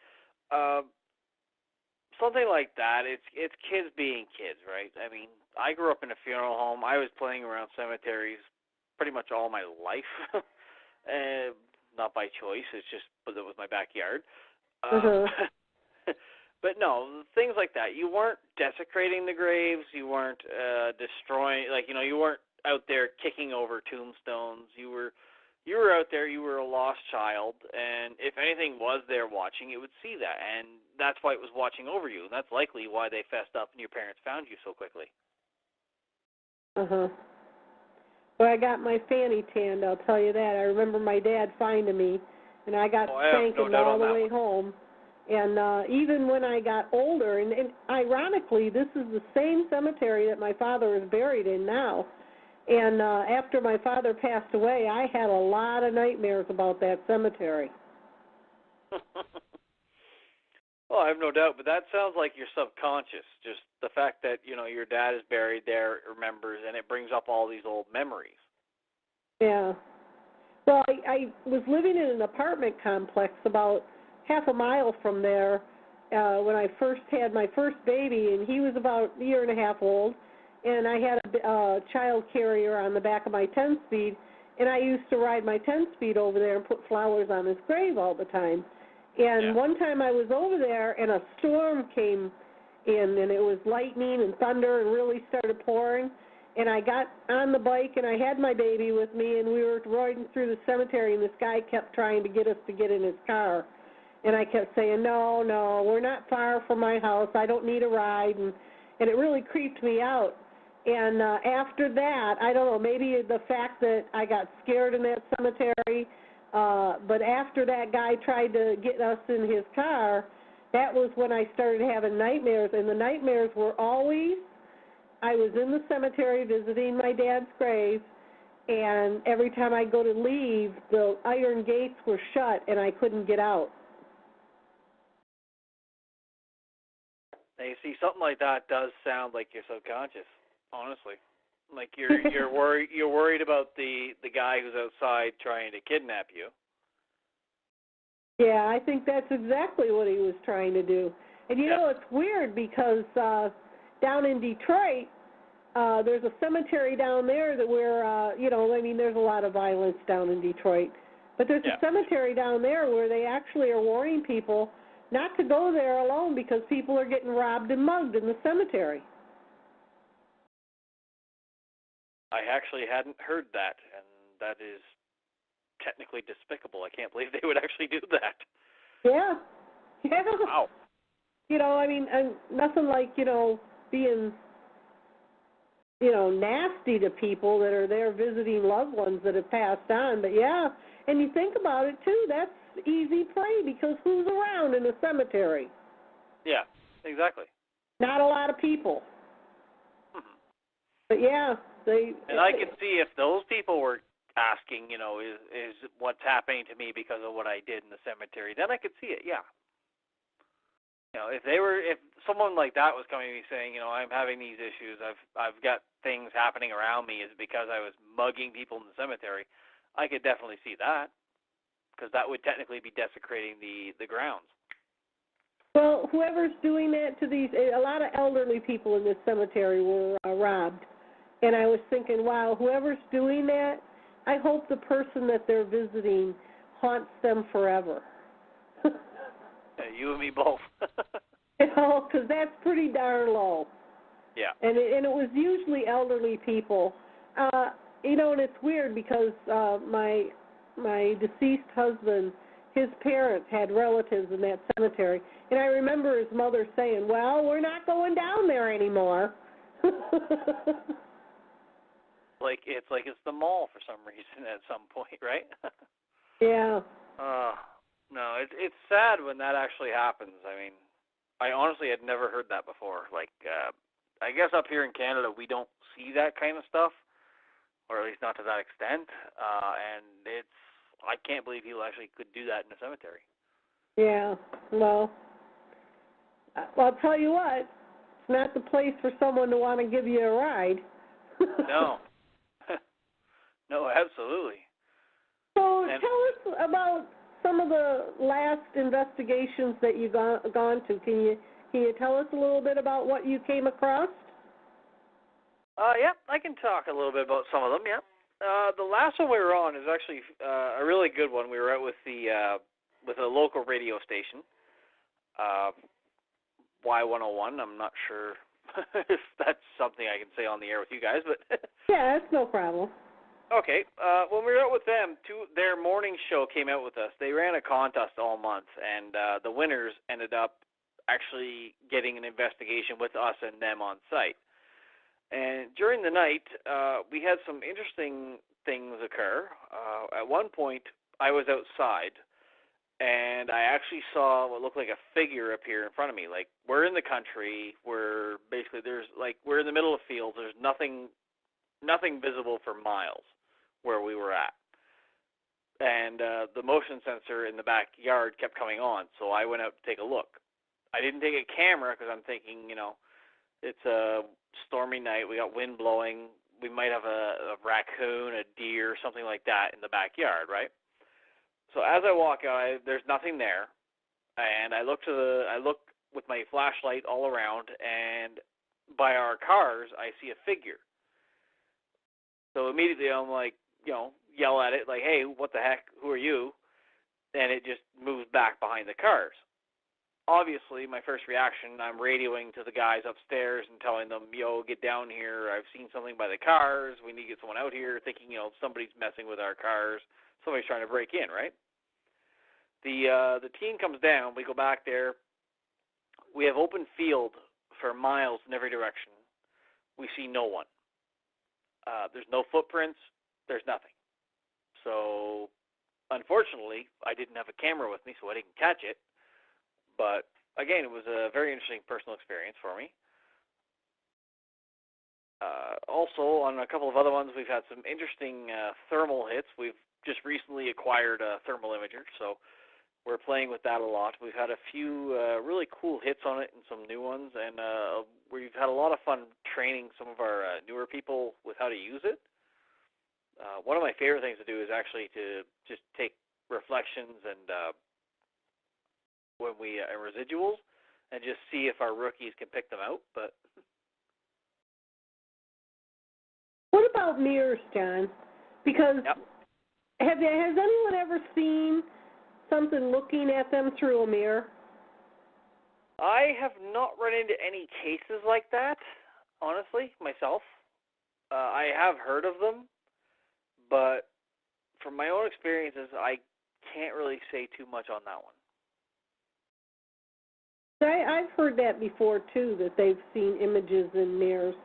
Something like that, it's kids being kids, right? I mean, I grew up in a funeral home. I was playing around cemeteries pretty much all my life. Not by choice, it's just because it was my backyard. But no, things like that. You weren't desecrating the graves. You weren't destroying, you weren't out there kicking over tombstones. You were out there. You were a lost child, and if anything was there watching, it would see that, and that's why it was watching over you. And that's likely why they fessed up and your parents found you so quickly. Well, I got my fanny tanned, I'll tell you that. I remember my dad finding me, and I got spanking all the way home. And even when I got older, and ironically, this is the same cemetery that my father is buried in now. And after my father passed away, I had a lot of nightmares about that cemetery. Well, I have no doubt, but that sounds like you're subconscious. Just the fact that, your dad is buried there, remembers, and it brings up all these old memories. Yeah. Well, I was living in an apartment complex about half a mile from there when I first had my first baby, and he was about a year and a half old, and I had a child carrier on the back of my 10-speed, and I used to ride my 10-speed over there and put flowers on his grave all the time. And one time I was over there, and a storm came in, and it was lightning and thunder and really started pouring. And I got on the bike, and I had my baby with me, and we were riding through the cemetery, and this guy kept trying to get us to get in his car. And I kept saying, no, we're not far from my house. I don't need a ride. And it really creeped me out. And after that, I don't know, maybe the fact that I got scared in that cemetery, but after that guy tried to get us in his car, that was when I started having nightmares. And the nightmares were always, I was in the cemetery visiting my dad's grave, and every time I go to leave, the iron gates were shut and I couldn't get out. Now, you see, something like that does sound like you're subconscious, honestly. Like you're worried about the guy who's outside trying to kidnap you. Yeah, I think that's exactly what he was trying to do. And you know, it's weird because down in Detroit, there's a cemetery down there that where there's a lot of violence down in Detroit. But there's a cemetery down there where they actually are warning people not to go there alone because people are getting robbed and mugged in the cemetery. I actually hadn't heard that, and that is technically despicable. I can't believe they would actually do that. Yeah. Wow. Nothing like, being, nasty to people that are there visiting loved ones that have passed on. But, yeah, and you think about it, too, that's easy prey because who's around in a cemetery? Yeah, exactly. Not a lot of people. Mm-hmm. But, yeah. And I could see if those people were asking, is what's happening to me because of what I did in the cemetery, then I could see it, yeah. If someone like that was coming to me saying, I'm having these issues, I've got things happening around me, is because I was mugging people in the cemetery, I could definitely see that, because that would technically be desecrating the grounds. Well, whoever's doing that to these, a lot of elderly people in this cemetery were robbed. And I was thinking, wow, whoever's doing that, I hope the person that they're visiting haunts them forever. You and me both. You know, because that's pretty darn low. Yeah. And it was usually elderly people. You know, and it's weird because my deceased husband, his parents had relatives in that cemetery. And I remember his mother saying, well, we're not going down there anymore. It's the mall for some reason at some point, right? Yeah. No, it's sad when that actually happens. I mean, I honestly had never heard that before. Like, I guess up here in Canada we don't see that kind of stuff, or at least not to that extent. And I can't believe people actually could do that in a cemetery. Yeah. Well, I'll tell you what, it's not the place for someone to want to give you a ride. No. No, absolutely. So tell us about some of the last investigations that you've gone to. Can you tell us a little bit about what you came across? Yeah, I can talk a little bit about some of them, yeah. The last one we were on is actually a really good one. We were out with with a local radio station, Y101. I'm not sure if that's something I can say on the air with you guys, but yeah, that's no problem. Okay. When we were out with them, their morning show came out with us. They ran a contest all month, and the winners ended up actually getting an investigation with us and them on site. And during the night, we had some interesting things occur. At one point, I was outside, and I actually saw what looked like a figure appear in front of me. Like, we're in the country, we're in the middle of fields. There's nothing visible for miles where we were at. And the motion sensor in the backyard kept coming on, so I went out to take a look. I didn't take a camera because I'm thinking, it's a stormy night, we got wind blowing, we might have a raccoon, a deer, something like that in the backyard, right? So as I walk out, there's nothing there, and I look with my flashlight all around, and by our cars, I see a figure. So immediately I'm like, yell at it, like, hey, what the heck, who are you? And it just moves back behind the cars. Obviously, my first reaction, I'm radioing to the guys upstairs and telling them, get down here. I've seen something by the cars. We need to get someone out here, thinking, somebody's messing with our cars. Somebody's trying to break in, right? The team comes down. We go back there. We have open field for miles in every direction. We see no one. There's no footprints. There's nothing. So, unfortunately, I didn't have a camera with me, so I didn't catch it. But, again, it was a very interesting personal experience for me. Also, on a couple of other ones, we've had some interesting thermal hits. We've just recently acquired a thermal imager, so we're playing with that a lot. We've had a few really cool hits on it and some new ones, and we've had a lot of fun training some of our newer people with how to use it. One of my favorite things to do is actually to just take reflections and residuals and just see if our rookies can pick them out. But what about mirrors, John? Because has anyone ever seen something looking at them through a mirror? I have not run into any cases like that, honestly, myself. I have heard of them, but from my own experiences, I can't really say too much on that one. I've heard that before, too, that they've seen images in mirrors.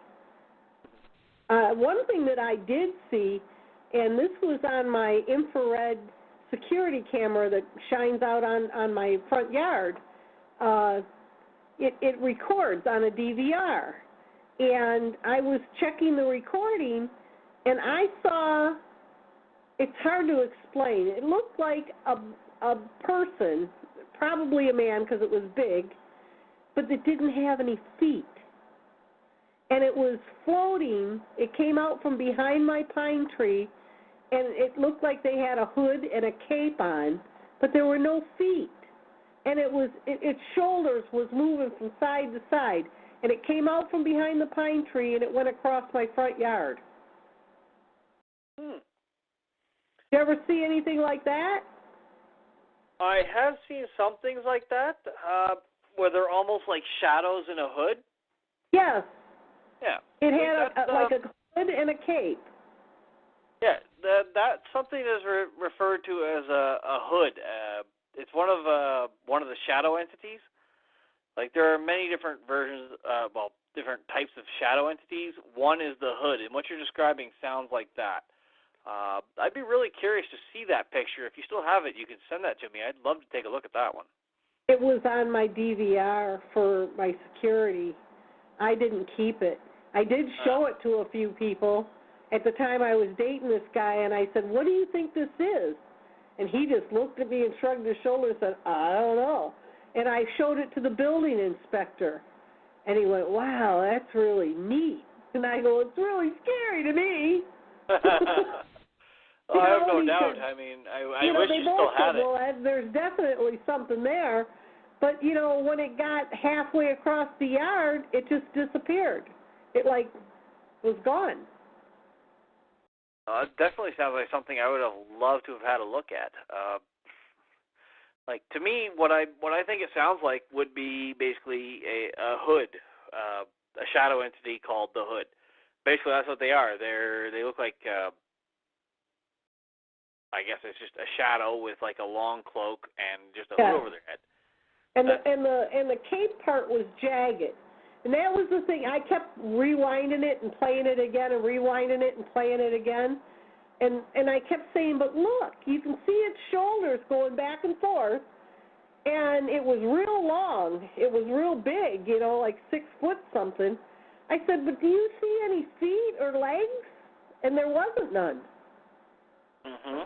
One thing that I did see, and this was on my infrared security camera that shines out on my front yard, it records on a DVR. And I was checking the recording, and I saw, it's hard to explain, it looked like a person, probably a man because it was big, but it didn't have any feet. And it was floating. It came out from behind my pine tree, and it looked like they had a hood and a cape on, but there were no feet. and its shoulders was moving from side to side, and it came out from behind the pine tree, and it went across my front yard. You ever see anything like that? I have seen some things like that, where they're almost like shadows in a hood. Yes. Yeah. It had like a hood and a cape. Yeah, that's something that's referred to as a hood. It's one of the shadow entities. Like, there are many different versions, different types of shadow entities. One is the hood, and what you're describing sounds like that. I'd be really curious to see that picture. If you still have it, you can send that to me. I'd love to take a look at that one. It was on my DVR for my security. I didn't keep it. I did show it to a few people. At the time, I was dating this guy, and I said, "What do you think this is?" And he just looked at me and shrugged his shoulders and said, "I don't know." And I showed it to the building inspector, and he went, "Wow, that's really neat." And I go, "It's really scary to me." I have no doubt. I mean, I wish you still had it. Well, there's definitely something there, but, when it got halfway across the yard, it just disappeared. It, was gone. It definitely sounds like something I would have loved to have had a look at. To me, what I think it sounds like would be basically a hood, a shadow entity called the hood. Basically, that's what they are. They look like, I guess it's just a shadow with like a long cloak and just a hood over their head. And the cape part was jagged. And that was the thing. I kept rewinding it and playing it again and rewinding it and playing it again. And I kept saying, "But look, you can see its shoulders going back and forth." And it was real long. It was real big, like 6 foot something. I said, "But do you see any feet or legs?" And there wasn't none. Mm-hmm.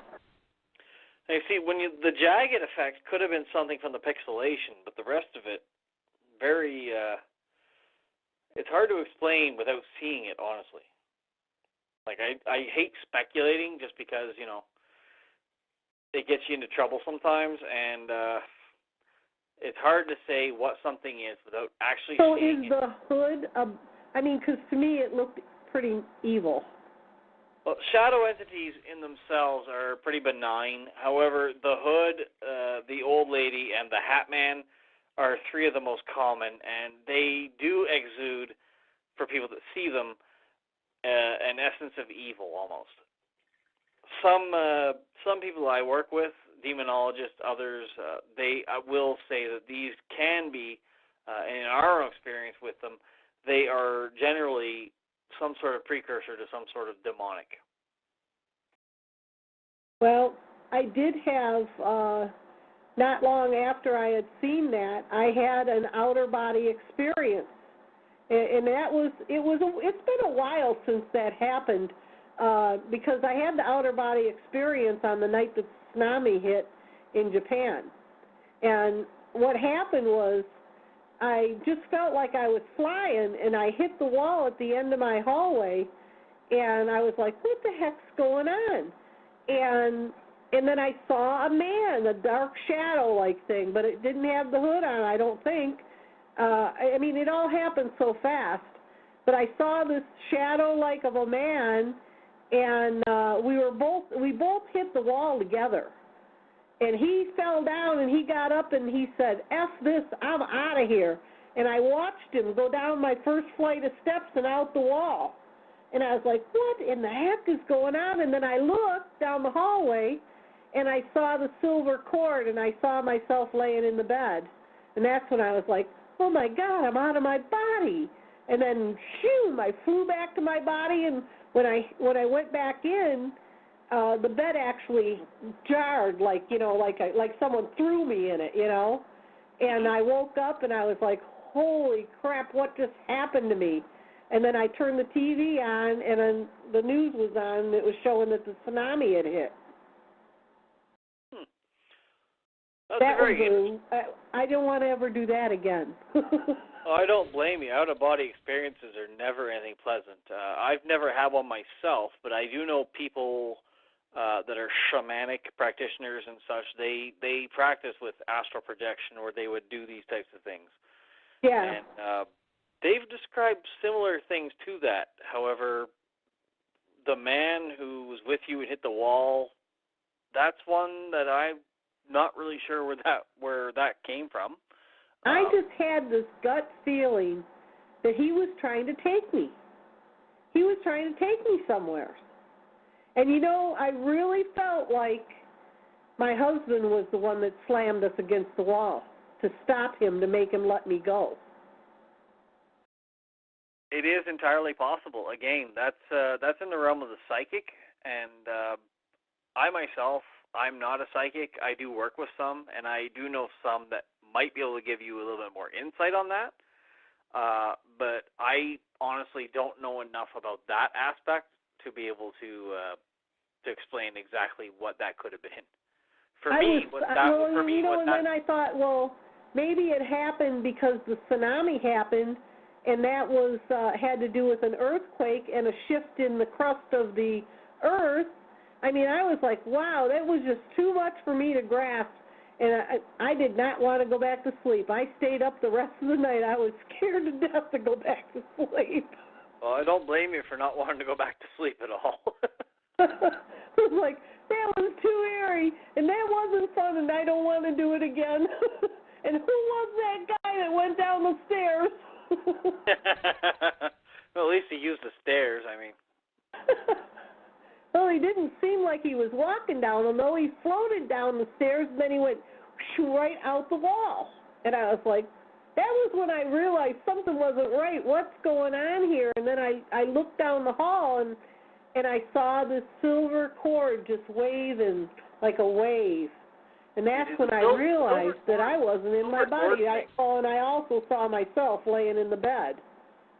Now, you see, the jagged effect could have been something from the pixelation, but the rest of it, very, it's hard to explain without seeing it, honestly. Like, I hate speculating just because, it gets you into trouble sometimes, and it's hard to say what something is without actually seeing it. So is the hood, because to me it looked pretty evil. Well, shadow entities in themselves are pretty benign. However, the hood, the old lady, and the hat man are three of the most common, and they do exude, for people that see them, an essence of evil almost. Some people I work with, demonologists, others, they will say that these can be, in our experience with them, they are generally some sort of precursor to some sort of demonic. Well, I did have, not long after I had seen that, I had an outer body experience. And it's been a while since that happened, because I had the outer body experience on the night that the tsunami hit in Japan. And what happened was, I just felt like I was flying, and I hit the wall at the end of my hallway, and I was like, "What the heck's going on?" And then I saw a man, a dark shadow-like thing, but it didn't have the hood on, I don't think. It all happened so fast. But I saw this shadow-like of a man, and we both hit the wall together. And he fell down, and he got up, and he said, "F this, I'm out of here." And I watched him go down my first flight of steps and out the wall. And I was like, "What in the heck is going on?" And then I looked down the hallway, and I saw the silver cord, and I saw myself laying in the bed. And that's when I was like, "Oh, my God, I'm out of my body." And then, shoo, I flew back to my body, and when I went back in, the bed actually jarred, like someone threw me in it, And I woke up, and I was like, "Holy crap, what just happened to me?" And then I turned the TV on, and then the news was on, and it was showing that the tsunami had hit. I don't want to ever do that again. Oh, I don't blame you. Out-of-body experiences are never anything pleasant. I've never had one myself, but I do know people that are shamanic practitioners and such, they practice with astral projection, or they would do these types of things. Yeah. And they've described similar things to that. However, the man who was with you and hit the wall, that's one that I'm not really sure where that came from. I just had this gut feeling that he was trying to take me. He was trying to take me somewhere. And, you know, I really felt like my husband was the one that slammed us against the wall to stop him, to make him let me go. It is entirely possible. Again, that's in the realm of the psychic, and I myself, I'm not a psychic. I do work with some, and I do know some that might be able to give you a little bit more insight on that. But I honestly don't know enough about that aspect to be able to explain exactly what that could have been. Then I thought, well, maybe it happened because the tsunami happened, and that was had to do with an earthquake and a shift in the crust of the earth. I mean, I was like, wow, that was just too much for me to grasp, and I did not want to go back to sleep. I stayed up the rest of the night. I was scared to death to go back to sleep. Well, I don't blame you for not wanting to go back to sleep at all. I was like, that was too airy, and that wasn't fun, and I don't want to do it again. And who was that guy that went down the stairs? Well, at least he used the stairs, I mean. Well, he didn't seem like he was walking down them, though. He floated down the stairs, and then he went right out the wall. And I was like, that was when I realized something wasn't right. What's going on here? And then I looked down the hall, and I saw this silver cord just waving like a wave. And that's when I realized that I wasn't in my body. And I also saw myself laying in the bed.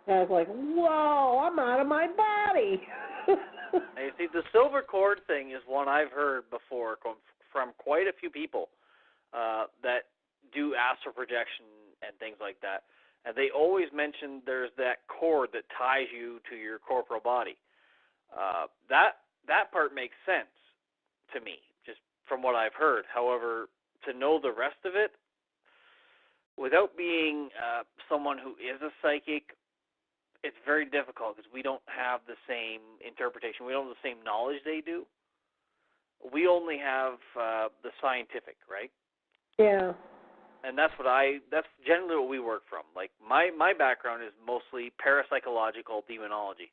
And I was like, whoa, I'm out of my body. Now, you see, the silver cord thing is one I've heard before from quite a few people that do astral projection and things like that. And they always mention there's that cord that ties you to your corporal body. That part makes sense to me, just from what I've heard. However, to know the rest of it, without being someone who is a psychic, it's very difficult because we don't have the same interpretation. We don't have the same knowledge they do. We only have the scientific, right? Yeah. And that's generally what we work from. Like my background is mostly parapsychological demonology.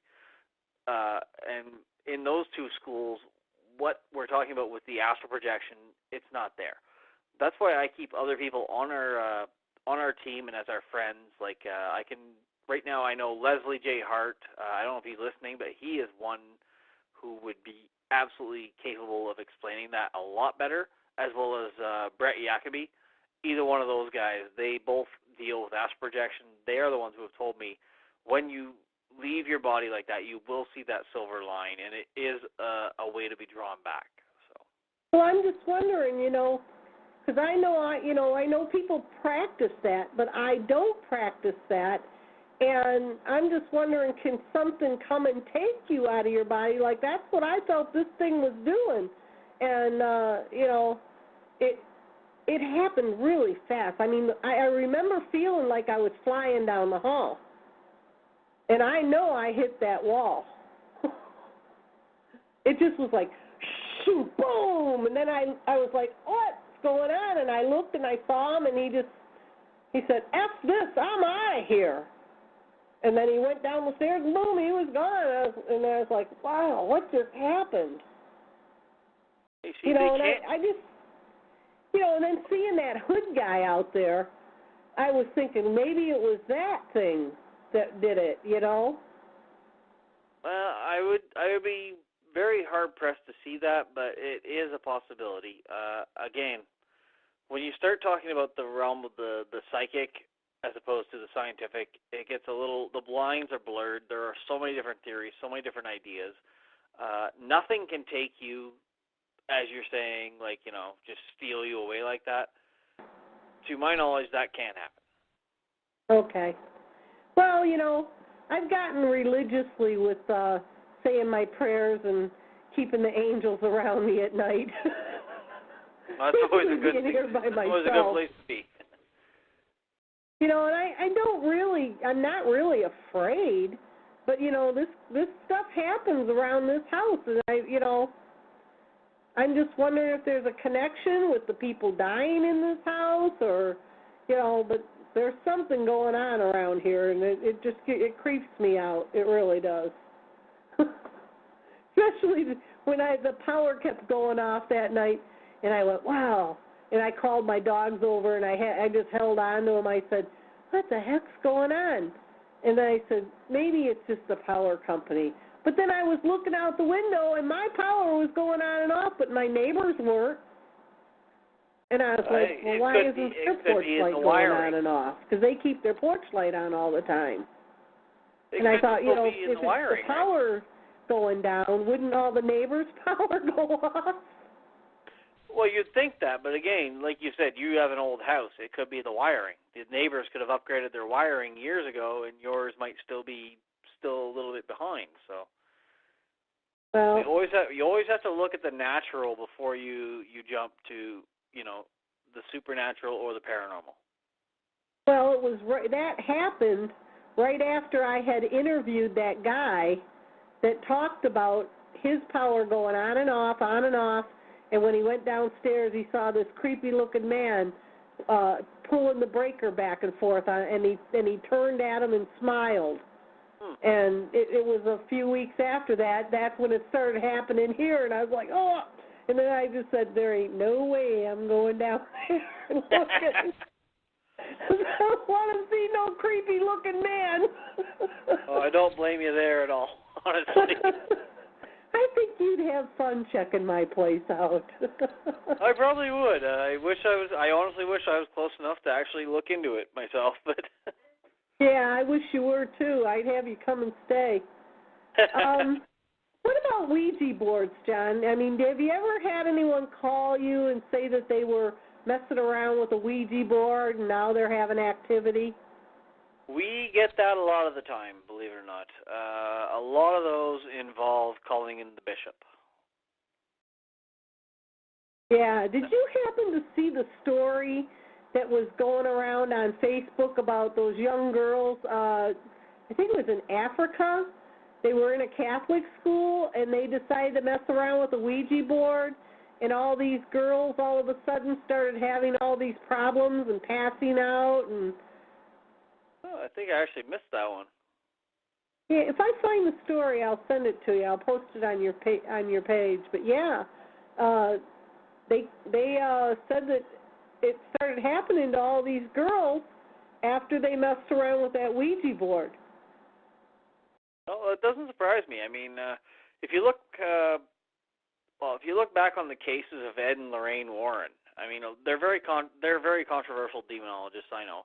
And in those two schools, what we're talking about with the astral projection, it's not there. That's why I keep other people on our team and as our friends. Like right now I know Leslie J. Hart. I don't know if he's listening, but he is one who would be absolutely capable of explaining that a lot better, as well as Brett Jacoby. Either one of those guys, they both deal with astral projection. They are the ones who have told me when you leave your body like that, you will see that silver line, and it is a way to be drawn back. So. Well, I'm just wondering, because I know people practice that, but I don't practice that, and I'm just wondering, can something come and take you out of your body? Like, that's what I felt this thing was doing, and it happened really fast. I mean, I remember feeling like I was flying down the hall. And I know I hit that wall. It just was like, shoot, boom. And then I was like, what's going on? And I looked and I saw him, and he said, F this, I'm out of here. And then he went down the stairs, and boom, he was gone. And I was like, wow, what just happened? Hey, see, I just, and then seeing that hood guy out there, I was thinking maybe it was that thing that did it, Well, I would be very hard pressed to see that, but it is a possibility. Again, when you start talking about the realm of the psychic as opposed to the scientific, it gets the blinds are blurred. There are so many different theories, so many different ideas. Nothing can take you, as you're saying, just steal you away like that. To my knowledge, that can't happen. Okay. Well, I've gotten religiously with saying my prayers and keeping the angels around me at night. That's always a good thing. That's always a good place to be. You know, and I'm not really afraid, but you know, this stuff happens around this house, and I'm just wondering if there's a connection with the people dying in this house, or, you know, but there's something going on around here, and it creeps me out. It really does. Especially when the power kept going off that night, and I went, wow. And I called my dogs over, and I just held on to them. I said, what the heck's going on? And then I said, maybe it's just the power company. But then I was looking out the window, and my power was going on and off, but my neighbors weren't. And I was like, well, why isn't their porch light going on and off? Because they keep their porch light on all the time. And I thought, you know, if it's the power going down, wouldn't all the neighbors' power go off? Well, you'd think that, but again, like you said, you have an old house. It could be the wiring. The neighbors could have upgraded their wiring years ago, and yours might still be a little bit behind. So, well, you always have to look at the natural before you jump to, you know, the supernatural or the paranormal. Well, that happened right after I had interviewed that guy that talked about his power going on and off, and when he went downstairs, he saw this creepy-looking man pulling the breaker back and forth, and he turned at him and smiled. And it was a few weeks after that. That's when it started happening here, and I was like, oh. And then I just said, there ain't no way I'm going down there and looking. I don't want to see no creepy-looking man. Oh, I don't blame you there at all, honestly. I think you'd have fun checking my place out. I probably would. I honestly wish I was close enough to actually look into it myself, but. Yeah, I wish you were too. I'd have you come and stay. What about Ouija boards, John? I mean, have you ever had anyone call you and say that they were messing around with a Ouija board and now they're having activity? We get that a lot of the time, believe it or not. A lot of those involve calling in the bishop. Yeah. Did you happen to see the story that was going around on Facebook about those young girls? I think it was in Africa. They were in a Catholic school, and they decided to mess around with a Ouija board, and all these girls all of a sudden started having all these problems and passing out. And oh, I think I actually missed that one. Yeah, if I find the story, I'll send it to you. I'll post it on your page. But yeah, they said that it started happening to all these girls after they messed around with that Ouija board. Well, it doesn't surprise me. I mean, if you look back on the cases of Ed and Lorraine Warren, I mean, they're very controversial demonologists, I know.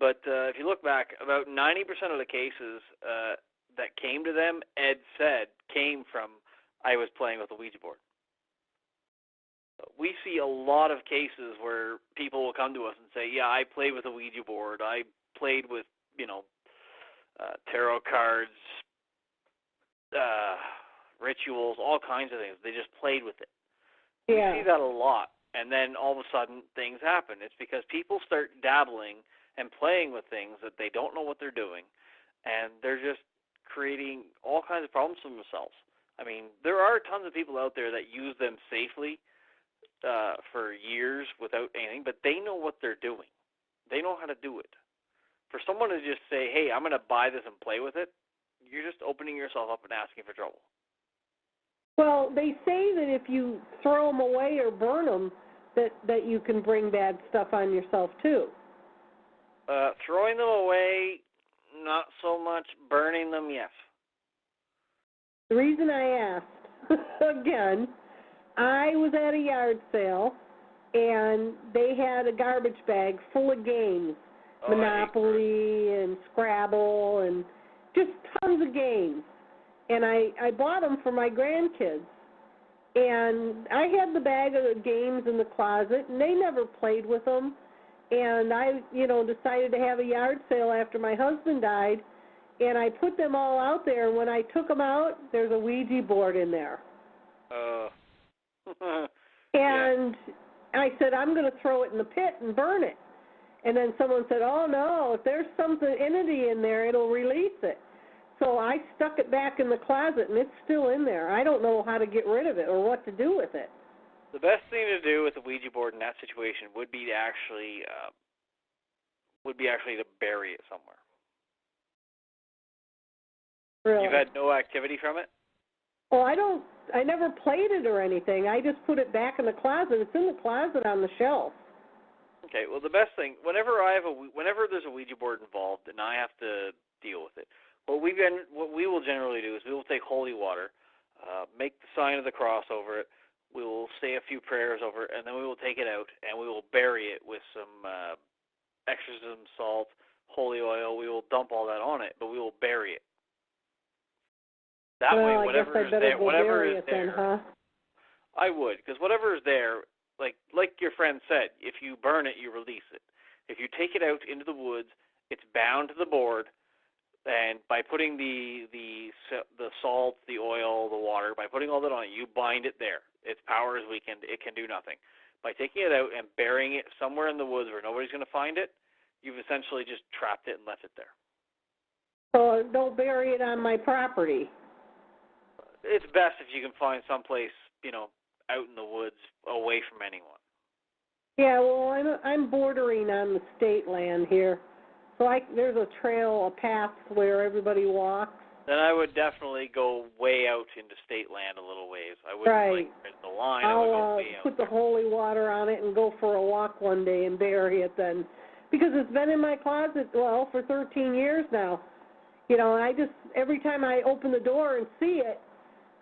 But if you look back, about 90% of the cases that came to them, Ed said, came from, I was playing with a Ouija board. We see a lot of cases where people will come to us and say, yeah, I played with a Ouija board. I played with, tarot cards, rituals, all kinds of things. They just played with it. Yeah. We see that a lot. And then all of a sudden things happen. It's because people start dabbling and playing with things that they don't know what they're doing, and they're just creating all kinds of problems for themselves. I mean, there are tons of people out there that use them safely for years without anything, but they know what they're doing. They know how to do it. For someone to just say, hey, I'm going to buy this and play with it, you're just opening yourself up and asking for trouble. Well, they say that if you throw them away or burn them, that you can bring bad stuff on yourself too. Throwing them away, not so much. Burning them, yes. The reason I asked, again, I was at a yard sale, and they had a garbage bag full of games, Monopoly and Scrabble and just tons of games. And I bought them for my grandkids. And I had the bag of games in the closet, and they never played with them. And I, decided to have a yard sale after my husband died, and I put them all out there. And when I took them out, there's a Ouija board in there. And I said, I'm going to throw it in the pit and burn it. And then someone said, oh, no, if there's something entity in there, it'll release it. So I stuck it back in the closet, and it's still in there. I don't know how to get rid of it or what to do with it. The best thing to do with the Ouija board in that situation would be to actually to bury it somewhere. Really? You've had no activity from it? Oh, I never played it or anything. I just put it back in the closet. It's in the closet on the shelf. Okay, well, the best thing, whenever there's a Ouija board involved and I have to deal with it, what we will generally do is we will take holy water, make the sign of the cross over it, we will say a few prayers over it, and then we will take it out and we will bury it with some exorcism salt, holy oil. We will dump all that on it, but we will bury it. That way, whatever is there, huh? I would, because whatever is there, like your friend said, if you burn it, you release it. If you take it out into the woods, it's bound to the board, and by putting the salt, the oil, the water, by putting all that on it, you bind it there. Its power is weakened. It can do nothing. By taking it out and burying it somewhere in the woods where nobody's going to find it, you've essentially just trapped it and left it there. So don't bury it on my property. It's best if you can find someplace, out in the woods, away from anyone. Yeah, well, I'm bordering on the state land here, so there's a trail, a path where everybody walks. Then I would definitely go way out into state land a little ways. I wouldn't right the line. I would go way out. Put the holy water on it and go for a walk one day and bury it then, because it's been in my closet for 13 years now. I just every time I open the door and see it,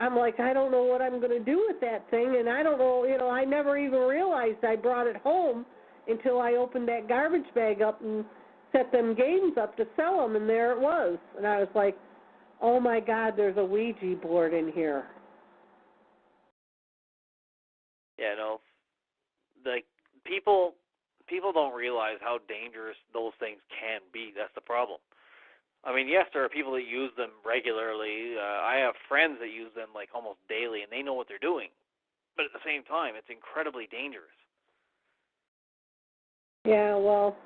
I'm like, I don't know what I'm going to do with that thing, and I don't know, I never even realized I brought it home until I opened that garbage bag up and set them games up to sell them, and there it was. And I was like, oh, my God, there's a Ouija board in here. Yeah, people don't realize how dangerous those things can be. That's the problem. I mean, yes, there are people that use them regularly. I have friends that use them almost daily, and they know what they're doing. But at the same time, it's incredibly dangerous. Yeah, well,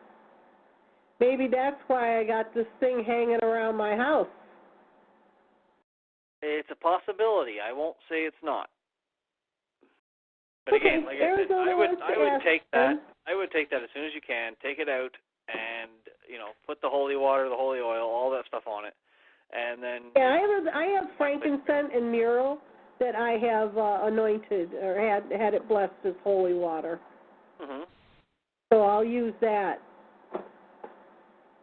maybe that's why I got this thing hanging around my house. It's a possibility. I won't say it's not. But again, like I said, I would take that. I would take that as soon as you can. Take it out and put the holy water, the holy oil, all that stuff on it, and then. Yeah, I have frankincense and myrrh that I have anointed or had it blessed as holy water. Mhm. So I'll use that.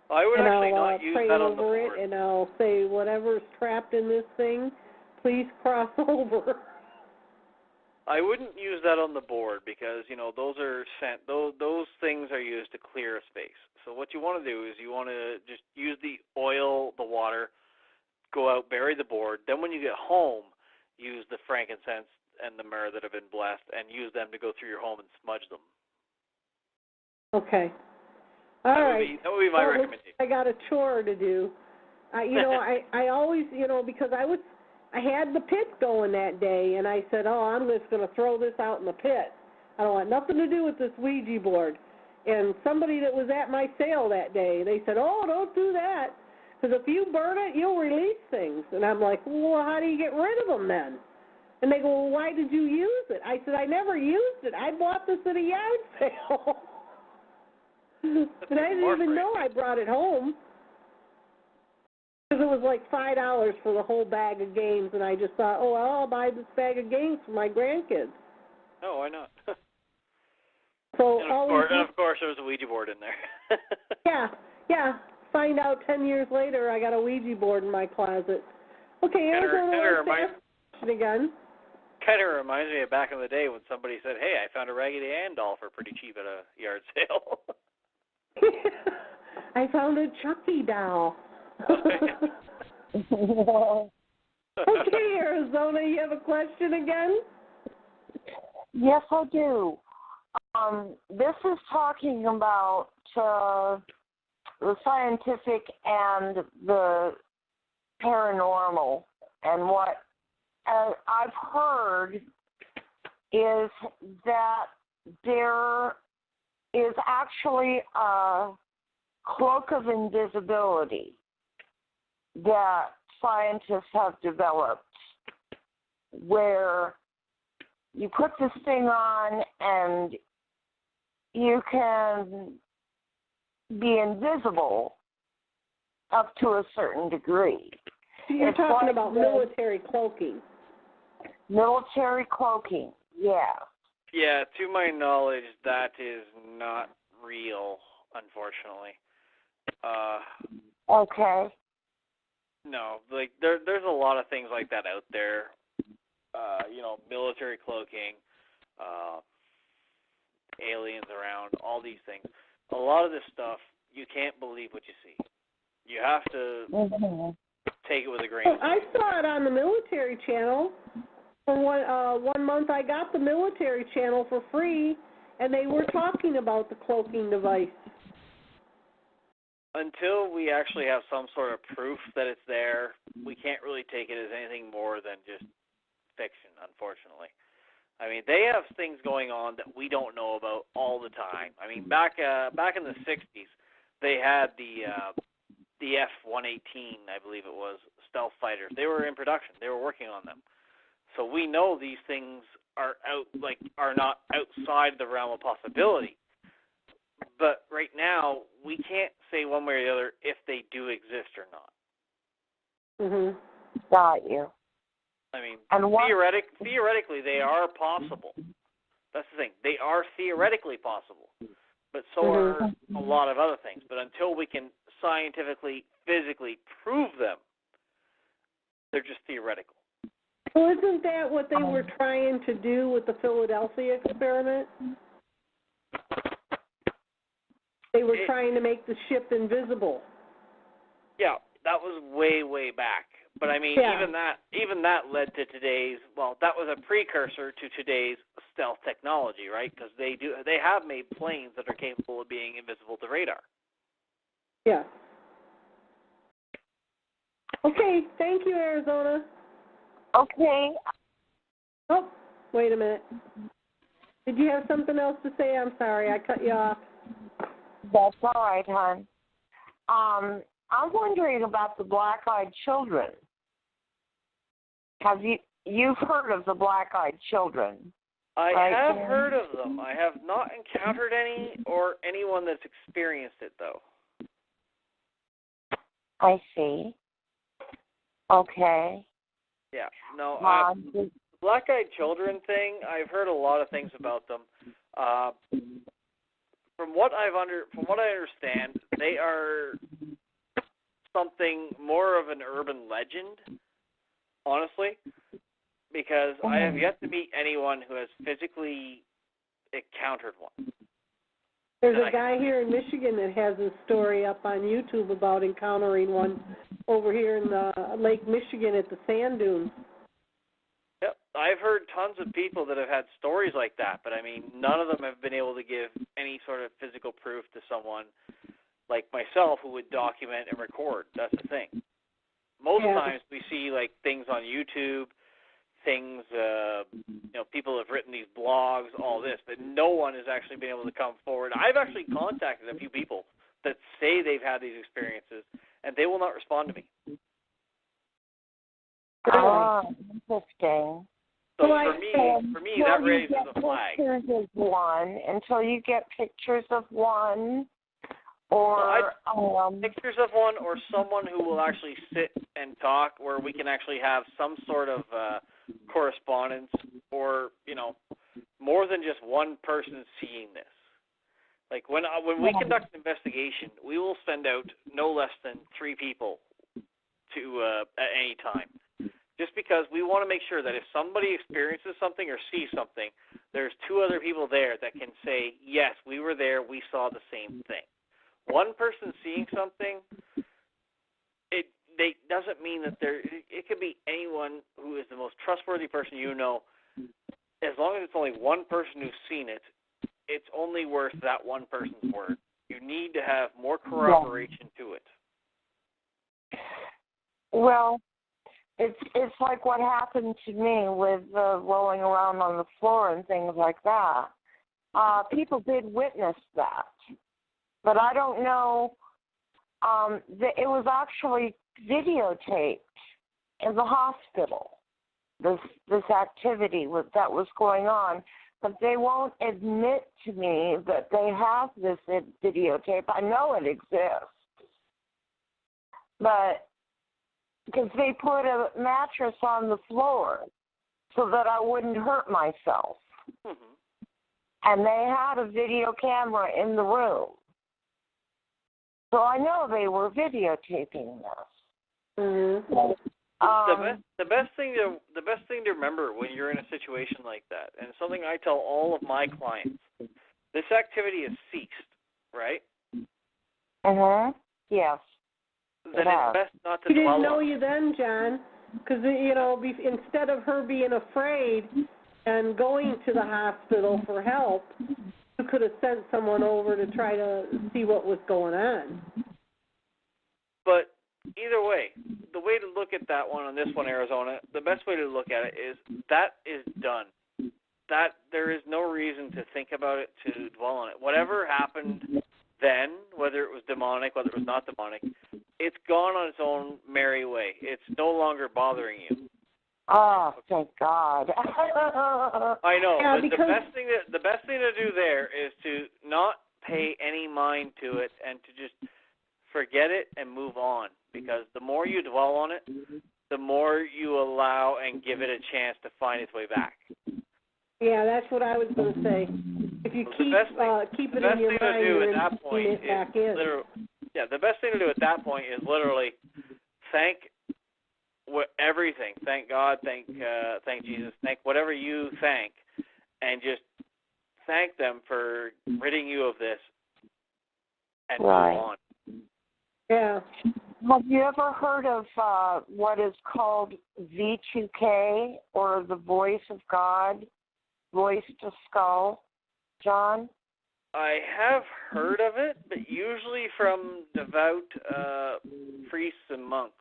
I would actually not use that on the board. I'll pray over it, and I'll say, whatever's trapped in this thing, please cross over. I wouldn't use that on the board because, those are sent. Those things are used to clear a space. So what you want to do is you want to just use the oil, the water, go out, bury the board. Then when you get home, use the frankincense and the myrrh that have been blessed and use them to go through your home and smudge them. Okay. All right. That would be my recommendation. I got a chore to do. I always, because I had the pit going that day, and I said, I'm just going to throw this out in the pit. I don't want nothing to do with this Ouija board. And somebody that was at my sale that day, they said, don't do that, because if you burn it, you'll release things. And I'm like, well, how do you get rid of them then? And they go, well, why did you use it? I said, I never used it. I bought this at a yard sale. And I didn't even know I brought it home. Because it was like $5 for the whole bag of games, and I just thought, I'll buy this bag of games for my grandkids. Oh, why not? So and of course, there was a Ouija board in there. Yeah. Find out 10 years later, I got a Ouija board in my closet. Okay, again. Kind of reminds me of back in the day when somebody said, "Hey, I found a Raggedy Ann doll for pretty cheap at a yard sale." I found a Chucky doll. Okay, Arizona, you have a question again? Yes, I do. This is talking about the scientific and the paranormal and what I've heard is that there is actually a cloak of invisibility that scientists have developed where you put this thing on and you can be invisible up to a certain degree. You're talking about military cloaking. Military cloaking, yeah. Yeah, to my knowledge, that is not real, unfortunately. Okay. No, like there's a lot of things like that out there. Military cloaking, aliens around, all these things. A lot of this stuff, you can't believe what you see. You have to take it with a grain of salt. I saw it on the military channel. For one month, I got the military channel for free, and they were talking about the cloaking device. Until we actually have some sort of proof that it's there, we can't really take it as anything more than just fiction, unfortunately. I mean, they have things going on that we don't know about all the time. I mean, back in the 60s, they had the F-118, I believe it was, stealth fighters. They were in production. They were working on them. So we know these things are not outside the realm of possibility. But right now, we can't say one way or the other if they do exist or not. Mhm. Got you. I mean, theoretically, they are possible. That's the thing. They are theoretically possible. But so are a lot of other things. But until we can scientifically, physically prove them, they're just theoretical. Well, isn't that what they were trying to do with the Philadelphia experiment? They were trying to make the ship invisible. Yeah, that was way, way back. But I mean, even that led to today's. Well, that was a precursor to today's stealth technology, right? Because they have made planes that are capable of being invisible to radar. Yeah. Okay. Thank you, Arizona. Okay. Oh, wait a minute. Did you have something else to say? I'm sorry, I cut you off. That's all right, hon. I'm wondering about the black-eyed children. Have you've heard of the black-eyed children? I have heard of them. I have not encountered any or anyone that's experienced it, though. I see. Okay. Yeah. No, the black-eyed children thing, I've heard a lot of things about them. From what I understand, they are something more of an urban legend, honestly, because I have yet to meet anyone who has physically encountered one. There's a guy here in Michigan that has a story up on YouTube about encountering one over here in Lake Michigan at the sand dunes. Yep, I've heard tons of people that have had stories like that, but I mean, none of them have been able to give any sort of physical proof to someone like myself who would document and record. That's the thing. Most times we see like things on YouTube, things, people have written these blogs, all this, but no one has actually been able to come forward. I've actually contacted a few people that say they've had these experiences, and they will not respond to me. Oh, interesting. So for me, that raises a flag. Until you get pictures of one, or pictures of one, or someone who will actually sit and talk, where we can actually have some sort of correspondence, or more than just one person seeing this. Like when we conduct an investigation, we will send out no less than 3 people to at any time. Just because we want to make sure that if somebody experiences something or sees something, there's 2 other people there that can say, yes, we were there, we saw the same thing. One person seeing something, it doesn't mean that it could be anyone who is the most trustworthy person you know. As long as it's only one person who's seen it, it's only worth that one person's word. You need to have more corroboration to it. Well, It's like what happened to me with rolling around on the floor and things like that. People did witness that, but I don't know. It was actually videotaped in the hospital. This activity that was going on, but they won't admit to me that they have this videotape. I know it exists, but because they put a mattress on the floor so that I wouldn't hurt myself. Mm-hmm. And they had a video camera in the room. So I know they were videotaping this. Mm-hmm. The best thing to remember when you're in a situation like that, and something I tell all of my clients, this activity has ceased, right? Yes. Then it's best not to dwell on it. She didn't know you then, John, because, instead of her being afraid and going to the hospital for help, you could have sent someone over to try to see what was going on. But either way, the way to look at that one on this one, Arizona, the best way to look at it is that is done. That there is no reason to think about it, to dwell on it. Whatever happened then, whether it was demonic, whether it was not demonic, it's gone on its own merry way. It's no longer bothering you. Oh, thank God. I know, but the best thing to do there is to not pay any mind to it and to just forget it and move on. Because the more you dwell on it, the more you allow and give it a chance to find its way back. Yeah, that's what I was going to say. If you keep it in your mind, you're bringing it back in. The best thing to do at that point is literally thank everything. Thank God, thank Jesus, thank whatever you thank, and just thank them for ridding you of this and move on. Yeah. Have you ever heard of what is called V2K, or the voice of God, voice to skull, John? I have heard of it, but usually from devout priests and monks.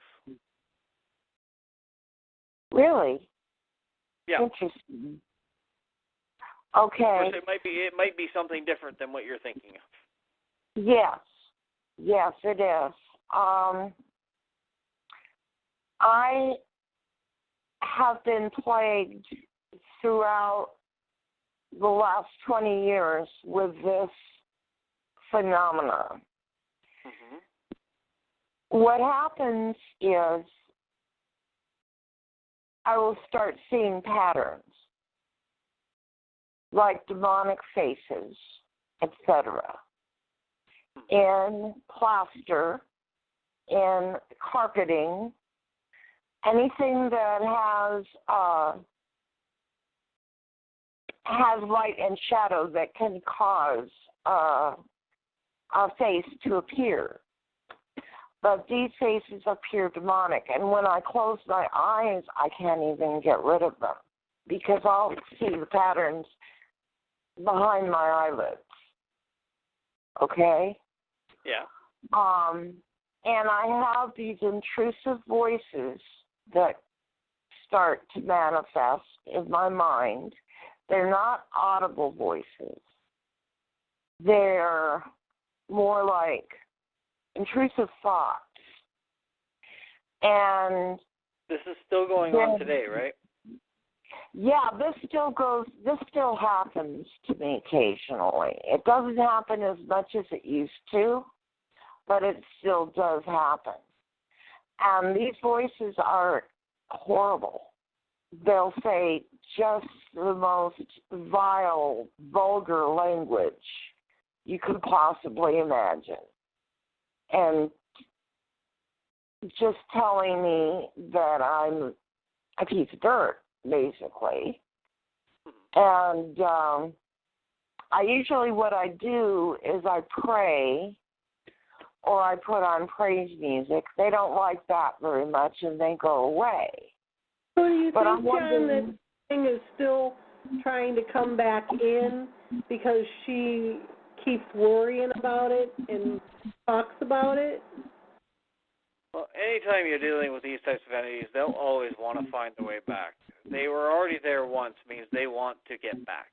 Really? Yeah. Interesting. Okay. Of course, it might be something different than what you're thinking of. Yes. Yes, it is. I have been plagued throughout the last 20 years with this phenomenon. Mm-hmm. What happens is I will start seeing patterns, like demonic faces, etc., in plaster, in carpeting, anything that has light and shadow that can cause a face to appear. But these faces appear demonic, and when I close my eyes, I can't even get rid of them because I'll see the patterns behind my eyelids. Okay? Yeah. And I have these intrusive voices that start to manifest in my mind. They're not audible voices. They're more like intrusive thoughts. And this is still going on today, right? Yeah, this still happens to me occasionally. It doesn't happen as much as it used to, but it still does happen. And these voices are horrible. They'll say just the most vile, vulgar language you could possibly imagine. And just telling me that I'm a piece of dirt, basically. And what I do is I pray, or I put on praise music. They don't like that very much, and they go away. So do you think, John, that thing is still trying to come back in because she keeps worrying about it and talks about it? Well, anytime you're dealing with these types of entities, they'll always want to find their way back. They were already there once, means they want to get back.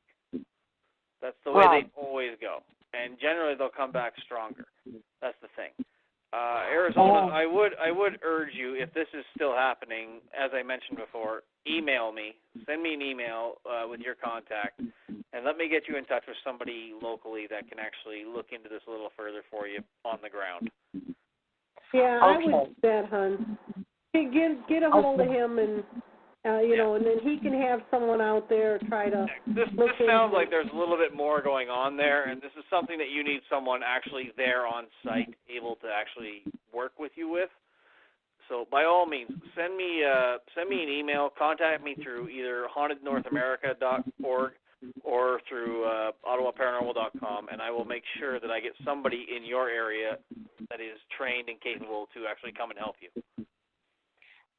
That's the way they always go. And generally, they'll come back stronger. That's the thing. Arizona, I would urge you, if this is still happening, as I mentioned before, email me. Send me an email with your contact, and let me get you in touch with somebody locally that can actually look into this a little further for you on the ground. Yeah, I would do that, hon. Get a hold of him, and you know, and then he can have someone out there try to. This sounds like there's a little bit more going on there, and this is something that you need someone actually there on site, able to actually work with you with. So by all means, send me an email. Contact me through either hauntednorthamerica.org or through ottawaparanormal.com, and I will make sure that I get somebody in your area that is trained and capable to actually come and help you.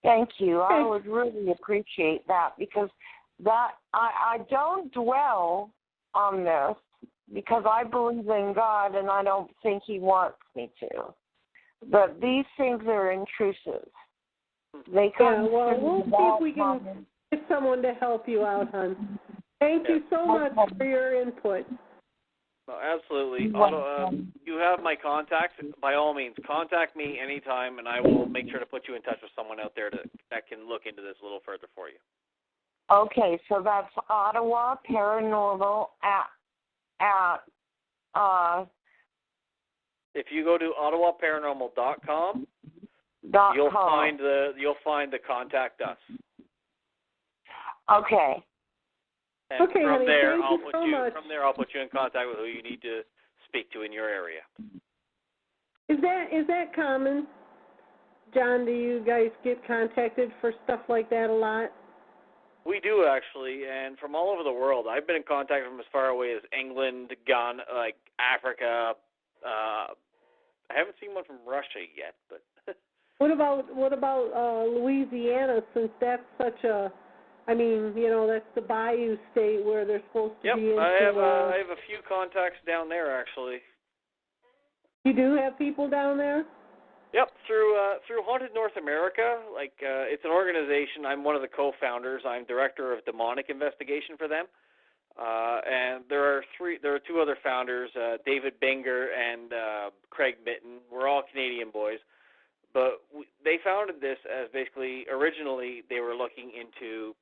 Thank you. I would really appreciate that, because that I don't dwell on this because I believe in God and I don't think He wants me to. But these things are intrusive. They come. Yeah, well, we'll see if we can get someone to help you out, hon. Thank you so much for your input. No, absolutely. You have my contact. By all means, contact me anytime, and I will make sure to put you in touch with someone out there that can look into this a little further for you. Okay, so that's Ottawa Paranormal at if you go to ottawaparanormal.com, you'll find the contact us. Okay. And okay, from honey, there, thank you so much. From there, I'll put you in contact with who you need to speak to in your area. Is that common, John? Do you guys get contacted for stuff like that a lot? We do, actually, and from all over the world. I've been in contact from as far away as England, Ghana, like Africa. I haven't seen one from Russia yet, but. What about Louisiana? Since that's such a, I mean, you know, that's the Bayou state where they're supposed to be. Yep, I have a few contacts down there, actually. You do have people down there? Yep, through Haunted North America. Like it's an organization. I'm one of the co-founders. I'm director of demonic investigation for them. And there are two other founders, David Binger and Craig Mitten. We're all Canadian boys, but they founded this as basically originally they were looking into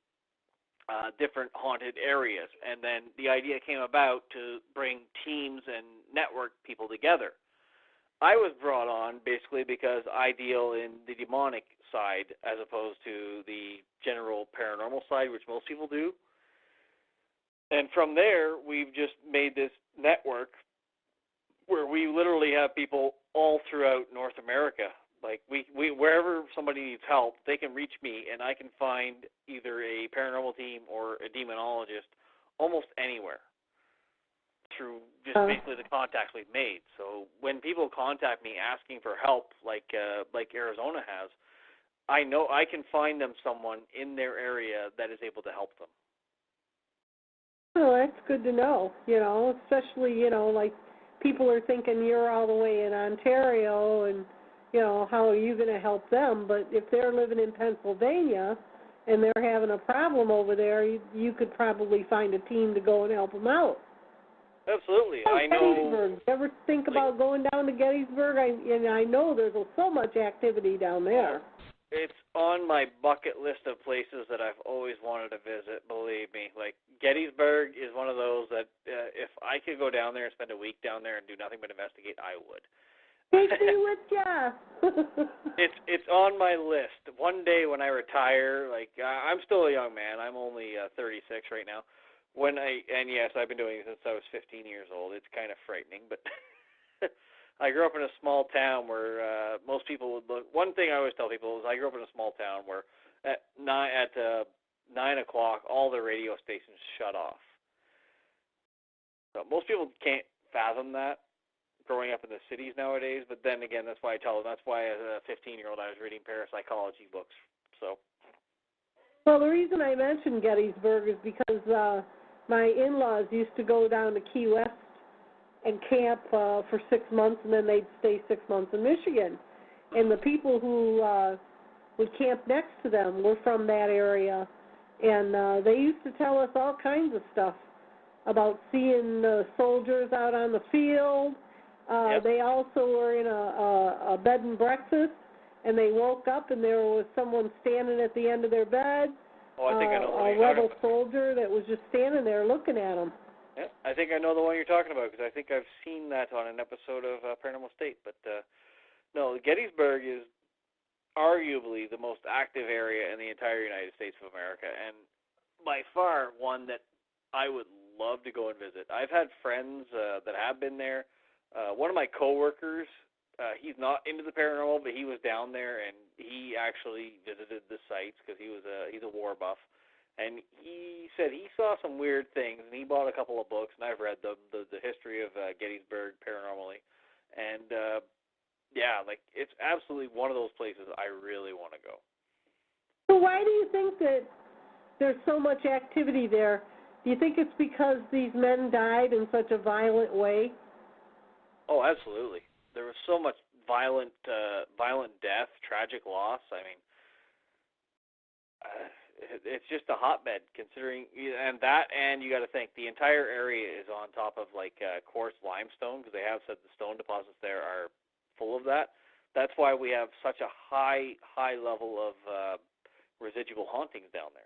different haunted areas, and then the idea came about to bring teams and network people together. I was brought on basically because I deal in the demonic side as opposed to the general paranormal side, which most people do. And from there, we've just made this network where we literally have people all throughout North America. Like we wherever somebody needs help, they can reach me, and I can find either a paranormal team or a demonologist almost anywhere through just basically the contacts we've made. So when people contact me asking for help, like Arizona has, I know I can find them someone in their area that is able to help them. Oh, that's good to know, you know, especially, you know, like people are thinking you're all the way in Ontario and, you know, how are you going to help them? But if they're living in Pennsylvania and they're having a problem over there, you could probably find a team to go and help them out. Absolutely. Oh, I know. Gettysburg. Ever think about going down to Gettysburg? I know there's so much activity down there. It's on my bucket list of places that I've always wanted to visit, believe me. Like, Gettysburg is one of those that if I could go down there and spend a week down there and do nothing but investigate, I would. Take me with ya. It's on my list. One day when I retire, like, I'm still a young man. I'm only 36 right now. And yes, I've been doing it since I was 15 years old. It's kind of frightening, but I grew up in a small town where most people would look. One thing I always tell people is I grew up in a small town where at 9 o'clock all the radio stations shut off. So most people can't fathom that growing up in the cities nowadays. But then again, that's why I tell them. That's why as a 15-year-old I was reading parapsychology books. So. Well, the reason I mentioned Gettysburg is because my in-laws used to go down to Key West and camp for 6 months, and then they'd stay 6 months in Michigan. and the people who would camp next to them were from that area, and they used to tell us all kinds of stuff about seeing soldiers out on the field. Yep. They also were in a bed and breakfast, and they woke up and there was someone standing at the end of their bed. Oh, I think I know the one a you're rebel talking about. soldier that was just standing there looking at them. Yeah, I think I know the one you're talking about because I think I've seen that on an episode of Paranormal State. But no, Gettysburg is arguably the most active area in the entire United States of America, and by far one that I would love to go and visit. I've had friends that have been there. One of my coworkers, he's not into the paranormal, but he was down there and he actually visited the sites because he's a war buff, and he said he saw some weird things, and he bought a couple of books, and I've read them, the history of Gettysburg paranormally, and yeah, like it's absolutely one of those places I really want to go. So why do you think that there's so much activity there? Do you think it's because these men died in such a violent way? Oh, absolutely. There was so much violent death, tragic loss. I mean, it's just a hotbed considering, and you got to think the entire area is on top of like quartz limestone, because they have said the stone deposits there are full of that. That's why we have such a high level of residual hauntings down there.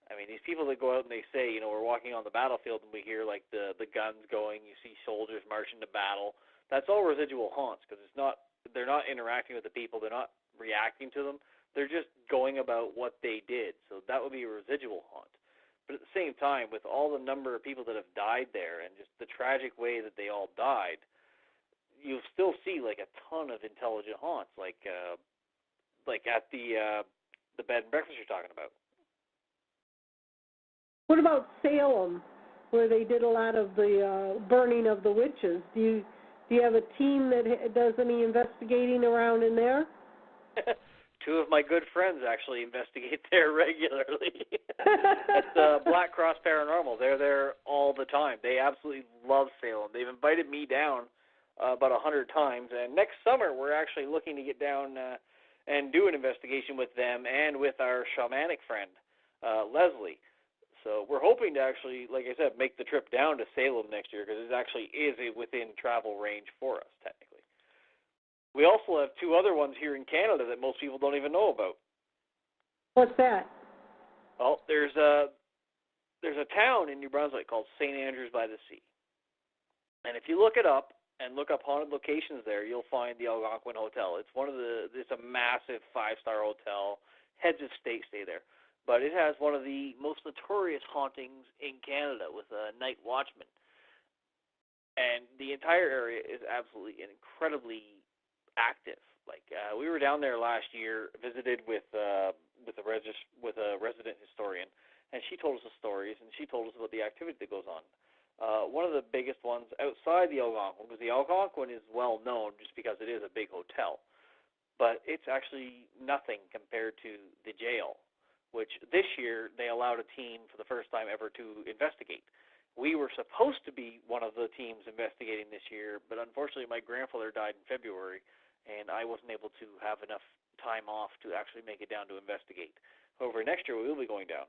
I mean, these people that go out and they say, you know, we're walking on the battlefield and we hear like the guns going, you see soldiers marching to battle. That's all residual haunts, because they're not interacting with the people, they're not reacting to them. They're just going about what they did. So that would be a residual haunt. But at the same time, with all the number of people that have died there and just the tragic way that they all died, you'll still see like a ton of intelligent haunts, like at the bed and breakfast you're talking about. What about Salem, where they did a lot of the burning of the witches? Do you have a team that does any investigating around in there? Two of my good friends actually investigate there regularly. It's Black Cross Paranormal. They're there all the time. They absolutely love Salem. They've invited me down about 100 times, and next summer we're actually looking to get down and do an investigation with them and with our shamanic friend, Leslie. So we're hoping to actually, like I said, make the trip down to Salem next year, because it actually is within travel range for us, technically. We also have two other ones here in Canada that most people don't even know about. What's that? Well, there's a town in New Brunswick called St. Andrews by the Sea. And if you look it up and look up haunted locations there, you'll find the Algonquin Hotel. It's a massive 5-star hotel. Heads of state stay there. But it has one of the most notorious hauntings in Canada with a night watchman. And the entire area is absolutely and incredibly active. Like we were down there last year, visited with a resident historian, and she told us the stories, and she told us about the activity that goes on. One of the biggest ones outside the Algonquin, because the Algonquin is well known just because it is a big hotel, but it's actually nothing compared to the jail, which this year they allowed a team for the first time ever to investigate. We were supposed to be one of the teams investigating this year, but unfortunately my grandfather died in February, and I wasn't able to have enough time off to actually make it down to investigate. However, next year we will be going down.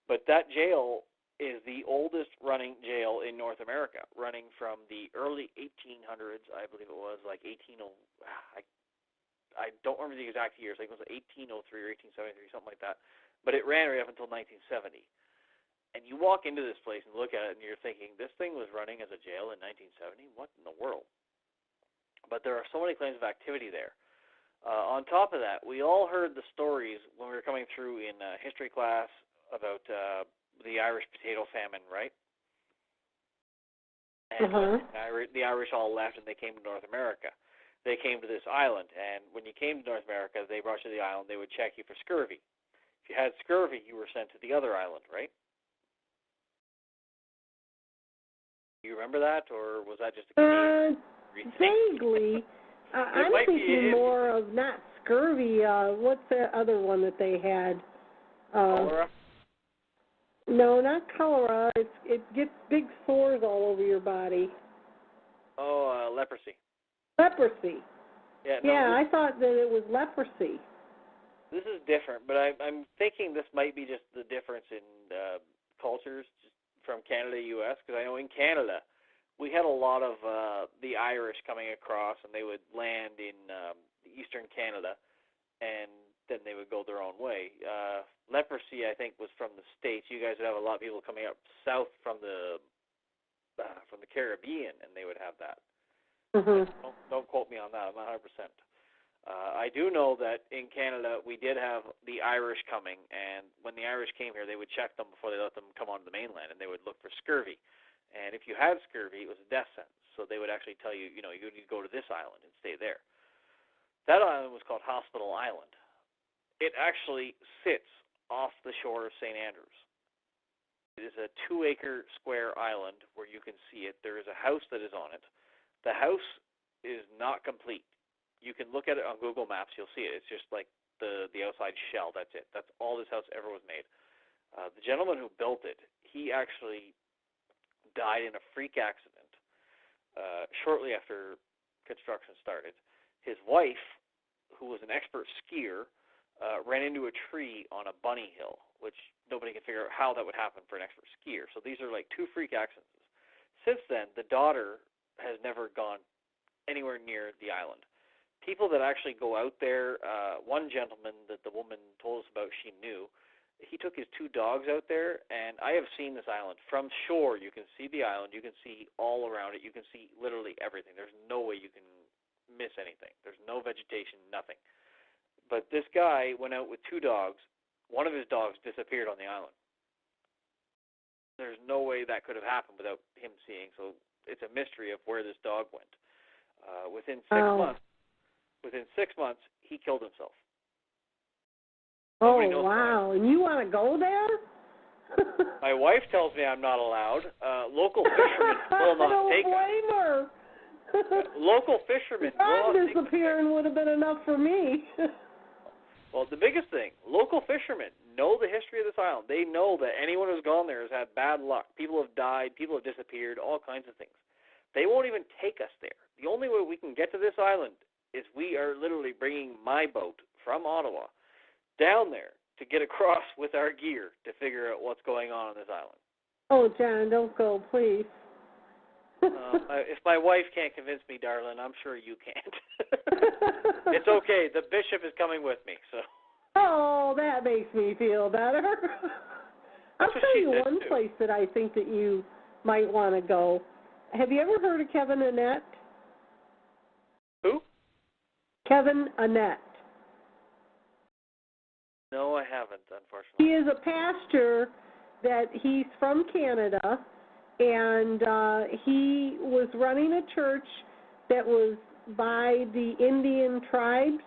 But that jail is the oldest running jail in North America, running from the early 1800s, I believe it was, like 1800. I don't remember the exact years, like it was 1803 or 1873, something like that. But it ran right up until 1970. And you walk into this place and look at it, and you're thinking, this thing was running as a jail in 1970? What in the world? But there are so many claims of activity there. On top of that, we all heard the stories when we were coming through in history class about the Irish potato famine, right? And the Irish all left and they came to North America. They came to this island, and when you came to North America, they brought you to the island, they would check you for scurvy. If you had scurvy, you were sent to the other island, right? Do you remember that, or was that just a Canadian vaguely. I'm thinking more of not scurvy. What's the other one that they had? Cholera? No, not cholera. It gets big sores all over your body. Oh, leprosy. Leprosy. Yeah, I thought that it was leprosy. This is different, but I'm thinking this might be just the difference in cultures just from Canada to U.S., because I know in Canada we had a lot of the Irish coming across, and they would land in eastern Canada, and then they would go their own way. Leprosy, I think, was from the States. You guys would have a lot of people coming up south from the Caribbean, and they would have that. Mm-hmm. Don't quote me on that. I'm not 100%. I do know that in Canada we did have the Irish coming, and when the Irish came here, they would check them before they let them come onto the mainland, and they would look for scurvy. And if you had scurvy, it was a death sentence. So they would actually tell you, you need to go to this island and stay there. That island was called Hospital Island. It actually sits off the shore of St. Andrews. It is a 2-acre square island where you can see it. There is a house that is on it. The house is not complete. You can look at it on Google Maps. You'll see it. It's just like the outside shell. That's it. That's all this house ever was made. The gentleman who built it, he actually died in a freak accident shortly after construction started. His wife, who was an expert skier, ran into a tree on a bunny hill, which nobody can figure out how that would happen for an expert skier. So these are like 2 freak accidents. Since then, the daughter has never gone anywhere near the island. People that actually go out there, one gentleman that the woman told us about, she knew, he took his 2 dogs out there, and I have seen this island. From shore, you can see the island. You can see all around it. You can see literally everything. There's no way you can miss anything. There's no vegetation, nothing. But this guy went out with 2 dogs. One of his dogs disappeared on the island. There's no way that could have happened without him seeing, so it's a mystery of where this dog went. Within 6 months, he killed himself. Oh, wow. And you want to go there? My wife tells me I'm not allowed. Local fishermen will not take us. I don't blame her. Local fishermen will not take us. Disappearing would have been enough for me. Well, the biggest thing, local fishermen know the history of this island. They know that anyone who's gone there has had bad luck. People have died. People have disappeared, all kinds of things. They won't even take us there. The only way we can get to this island is we are literally bringing my boat from Ottawa down there to get across with our gear to figure out what's going on this island. Oh, John, don't go, please. If my wife can't convince me, darling, I'm sure you can't. It's okay. The bishop is coming with me, so. Oh, that makes me feel better. I'll tell you one place that I think that you might want to go. Have you ever heard of Kevin Annett? Who? Kevin Annett. No, I haven't, unfortunately. He is a pastor that he's from Canada, and he was running a church that was by the Indian tribes,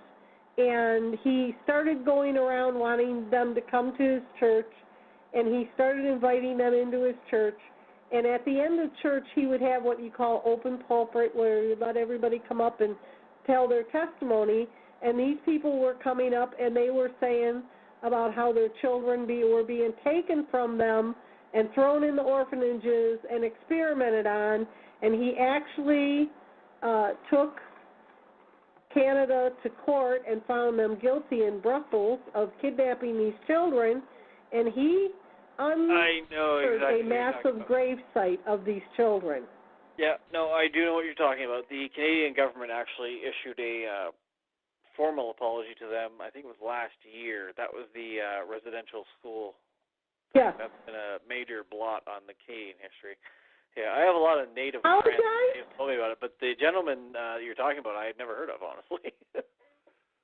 and he started going around wanting them to come to his church, and he started inviting them into his church. And at the end of church, he would have what you call open pulpit, where you let everybody come up and tell their testimony. And these people were coming up, and they were saying about how their children were being taken from them and thrown in the orphanages and experimented on. And he actually took Canada to court and found them guilty in Brussels of kidnapping these children. And he unearthed a massive grave site of these children. Yeah, no, I do know what you're talking about. The Canadian government actually issued a formal apology to them. I think it was last year. That was the residential school. Yeah. That's been a major blot on the Canadian history. Yeah, I have a lot of native friends who told me about it, but the gentleman you're talking about, I had never heard of, honestly.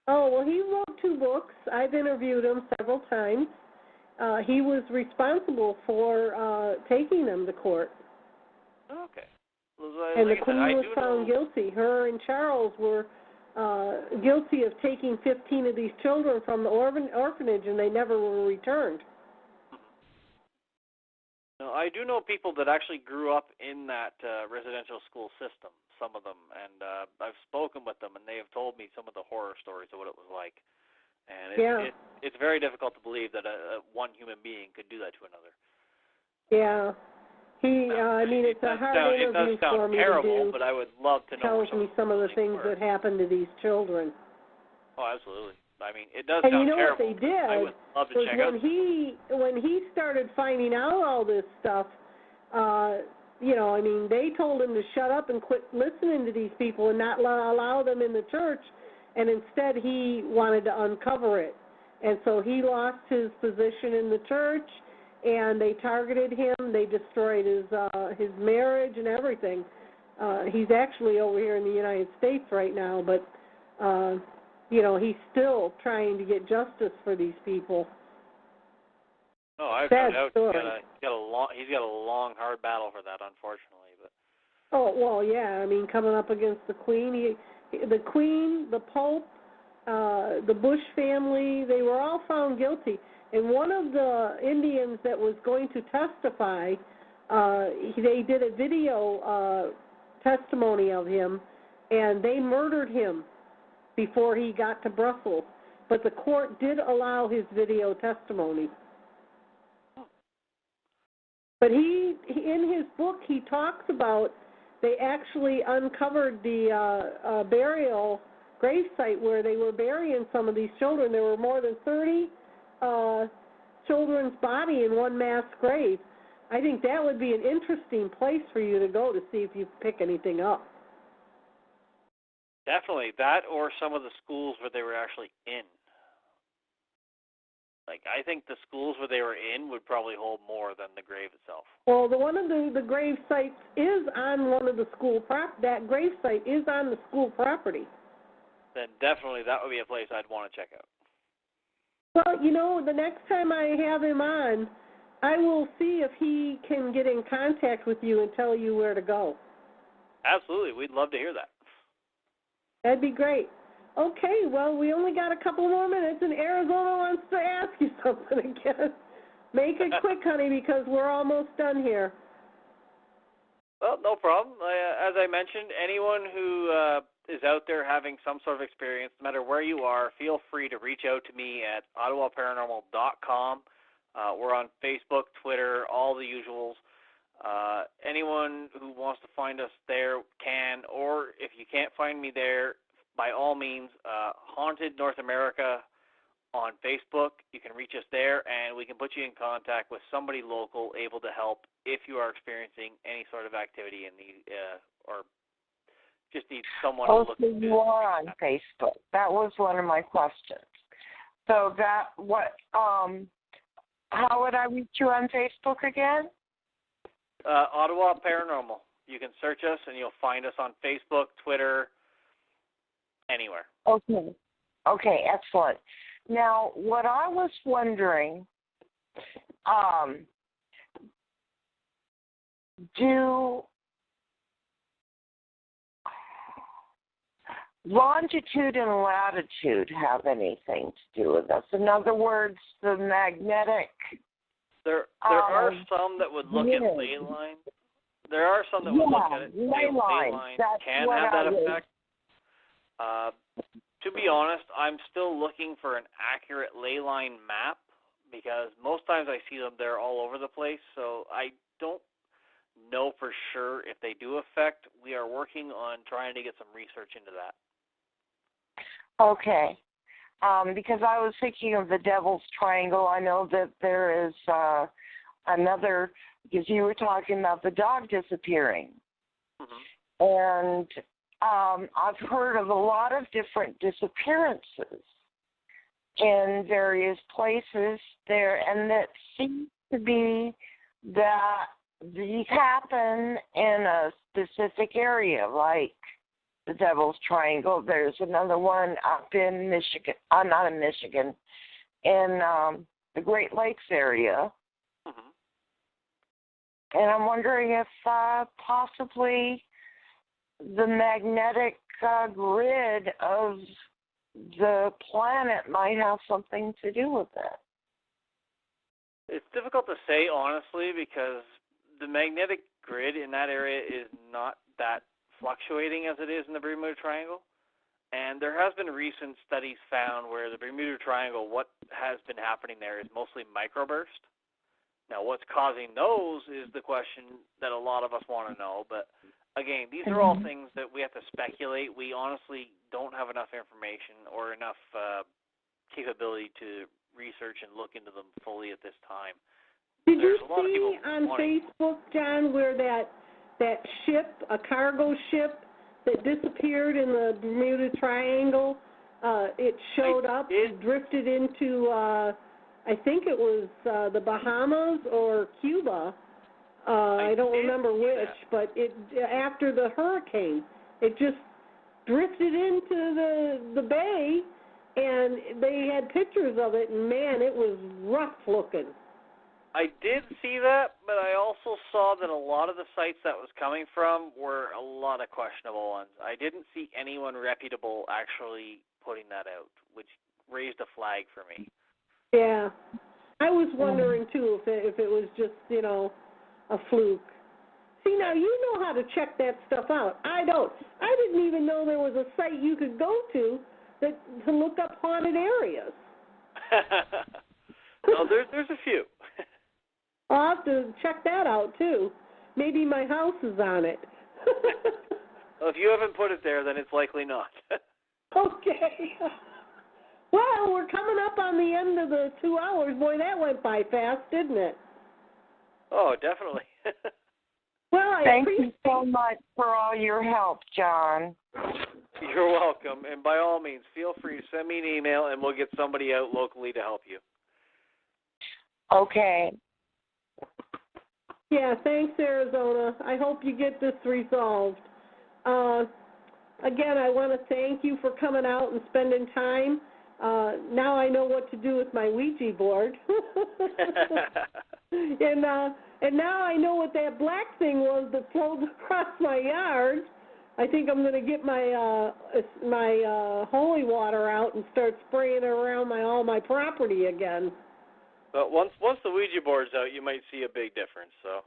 Oh, well, he wrote 2 books. I've interviewed him several times. He was responsible for taking them to court. Okay. And the Queen was found guilty. Her and Charles were guilty of taking 15 of these children from the orphanage, and they never were returned. No, I do know people that actually grew up in that residential school system, some of them, and I've spoken with them, and they have told me some of the horror stories of what it was like. And it's very difficult to believe that one human being could do that to another. Yeah. It's a hard interview for me terrible, to do. But I would love to know. Tells me some of the things that happened to these children. Oh, absolutely. It does and sound you know terrible. What they did I would love to check out. When he started finding out all this stuff, they told him to shut up and quit listening to these people and not allow them in the church, and instead he wanted to uncover it. And so he lost his position in the church, and they targeted him. They destroyed his marriage and everything. He's actually over here in the United States right now, but he's still trying to get justice for these people. No, I've no doubt he's got a long, hard battle for that, unfortunately. But oh well, yeah. Coming up against the Queen, the Pope, the Bush family, they were all found guilty. And one of the Indians that was going to testify, they did a video testimony of him, and they murdered him before he got to Brussels. But the court did allow his video testimony. But in his book, he talks about they actually uncovered the burial gravesite where they were burying some of these children. There were more than 30 children's body in one mass grave. I think that would be an interesting place for you to go to see if you pick anything up. Definitely that, or some of the schools where they were actually in. I think the schools where they were in would probably hold more than the grave itself. Well, one of the grave sites is on one of the school that grave site is on the school property. Then definitely that would be a place I'd want to check out. Well, the next time I have him on, I will see if he can get in contact with you and tell you where to go. Absolutely. We'd love to hear that. That'd be great. Okay, well, we only got a couple more minutes, and Arizona wants to ask you something again. Make it quick, honey, because we're almost done here. Well, no problem. As I mentioned, anyone who is out there having some sort of experience, no matter where you are, feel free to reach out to me at ottawaparanormal.com. We're on Facebook, Twitter, all the usuals. Anyone who wants to find us there can, or if you can't find me there, by all means, Haunted North America on Facebook. You can reach us there, and we can put you in contact with somebody local able to help if you are experiencing any sort of activity in the or just need someone to look at. You are on Facebook. That was one of my questions. So how would I reach you on Facebook again? Ottawa Paranormal. You can search us, and you'll find us on Facebook, Twitter, anywhere. Okay, excellent. Now, what I was wondering, do longitude and latitude have anything to do with this? In other words, the magnetic... There are some that would look at ley lines. There are some that would look at it. Ley lines can have that effect. To be honest, I'm still looking for an accurate ley line map because most times I see them, they're all over the place. So I don't know for sure if they do affect. We are working on trying to get some research into that. Okay. Because I was thinking of the Devil's Triangle. I know that there is another, because you were talking about the dog disappearing. Mm-hmm. And I've heard of a lot of different disappearances in various places there, and that seems to be that these happen in a specific area, like the Devil's Triangle. There's another one up in Michigan, not in Michigan, in the Great Lakes area. Mm-hmm. And I'm wondering if possibly the magnetic grid of the planet might have something to do with that. It's difficult to say, honestly, because the magnetic grid in that area is not that fluctuating as it is in the Bermuda Triangle. And there has been recent studies found where the Bermuda Triangle, what has been happening there is mostly microburst. Now, what's causing those is the question that a lot of us want to know. But, again, these are all things that we have to speculate. We honestly don't have enough information or enough capability to research and look into them fully at this time. Did you see on Facebook, John, where that ship, a cargo ship that disappeared in the Bermuda Triangle, it showed up, it drifted into, I think it was the Bahamas or Cuba. I don't remember which, but after the hurricane, it just drifted into the bay, and they had pictures of it, and man, it was rough looking. I did see that, but I also saw that a lot of the sites that was coming from were a lot of questionable ones. I didn't see anyone reputable actually putting that out, which raised a flag for me. Yeah. I was wondering, too, if it was just, a fluke. See, now you know how to check that stuff out. I don't. I didn't even know there was a site you could go to to look up haunted areas. No, there's a few. I'll have to check that out, too. Maybe my house is on it. Well, if you haven't put it there, then it's likely not. Okay. Well, we're coming up on the end of the 2 hours. Boy, that went by fast, didn't it? Oh, definitely. Well, Thank you so much for all your help, John. You're welcome. And by all means, feel free to send me an email, and we'll get somebody out locally to help you. Okay. Yeah, thanks, Arizona. I hope you get this resolved. Again, I want to thank you for coming out and spending time. Now I know what to do with my Ouija board. And now I know what that black thing was that floated across my yard. I think I'm going to get my holy water out and start spraying it around all my property again. But once the Ouija board's out, you might see a big difference. So.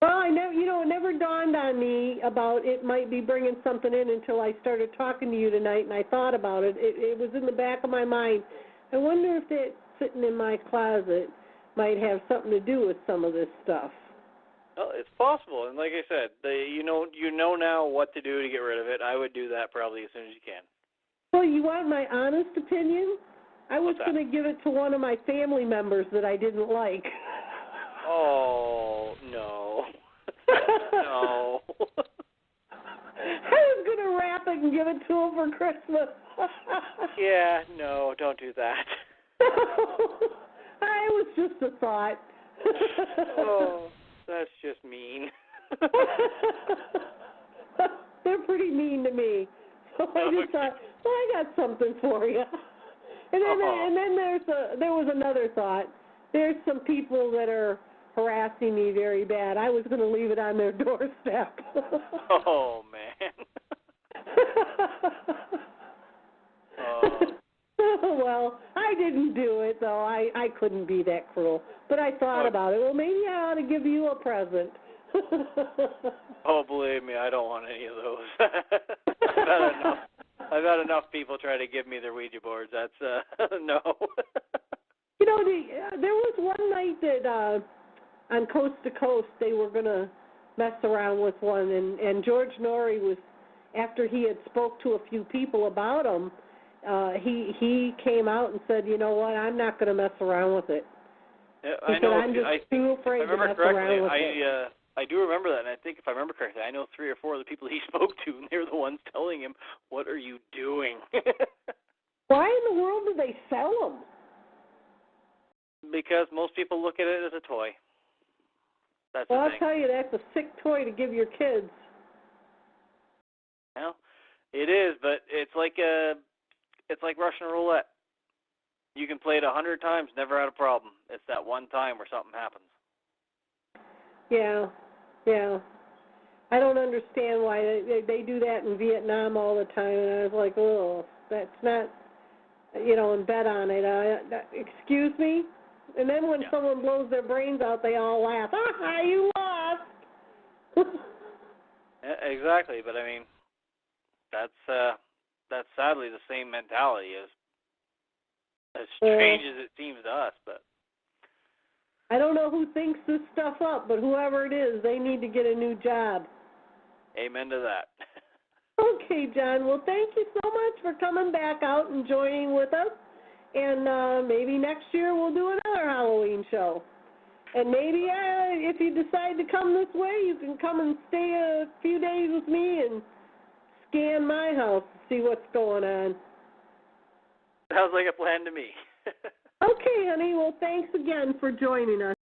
Well, it never dawned on me about it might be bringing something in until I started talking to you tonight, and I thought about it. It was in the back of my mind. I wonder if that sitting in my closet might have something to do with some of this stuff. Well, it's possible, and like I said, you know now what to do to get rid of it. I would do that probably as soon as you can. Well, you want my honest opinion? I was going to give it to one of my family members that I didn't like. Oh, no. No. I was going to wrap it and give it to him for Christmas. Yeah, no, don't do that. It was just a thought. Oh, that's just mean. They're pretty mean to me. So I just thought, well, I got something for you. And then there was another thought. There's some people that are harassing me very bad. I was going to leave it on their doorstep. Oh, man. Well, I didn't do it, though. I couldn't be that cruel. But I thought about it. Well, maybe I ought to give you a present. Oh, believe me, I don't want any of those. I've had enough people try to give me their Ouija boards. That's, no. There was one night that on Coast to Coast they were going to mess around with one, and George Norrie was, after he had spoke to a few people about them, he came out and said, you know what, I'm not going to mess around with it. Yeah, he said, I'm just too afraid to mess around with it. I do remember that, and I think if I remember correctly, I know 3 or 4 of the people he spoke to, and they were the ones telling him, what are you doing? Why in the world do they sell them? Because most people look at it as a toy. That's well, the I'll thing. tell you, that's a sick toy to give your kids. Well, it is, but it's like Russian roulette. You can play it 100 times, never had a problem. It's that one time where something happens. Yeah. I don't understand why they do that in Vietnam all the time, and I was like, oh, that's not, and bet on it. Excuse me? And then when someone blows their brains out, they all laugh. Ah, you lost. Yeah, exactly, but I mean, that's sadly the same mentality as strange as it seems to us, but I don't know who thinks this stuff up, but whoever it is, they need to get a new job. Amen to that. Okay, John. Well, thank you so much for coming back out and joining with us. And maybe next year we'll do another Halloween show. And maybe if you decide to come this way, you can come and stay a few days with me and scan my house to see what's going on. Sounds like a plan to me. Okay, honey. Well, thanks again for joining us.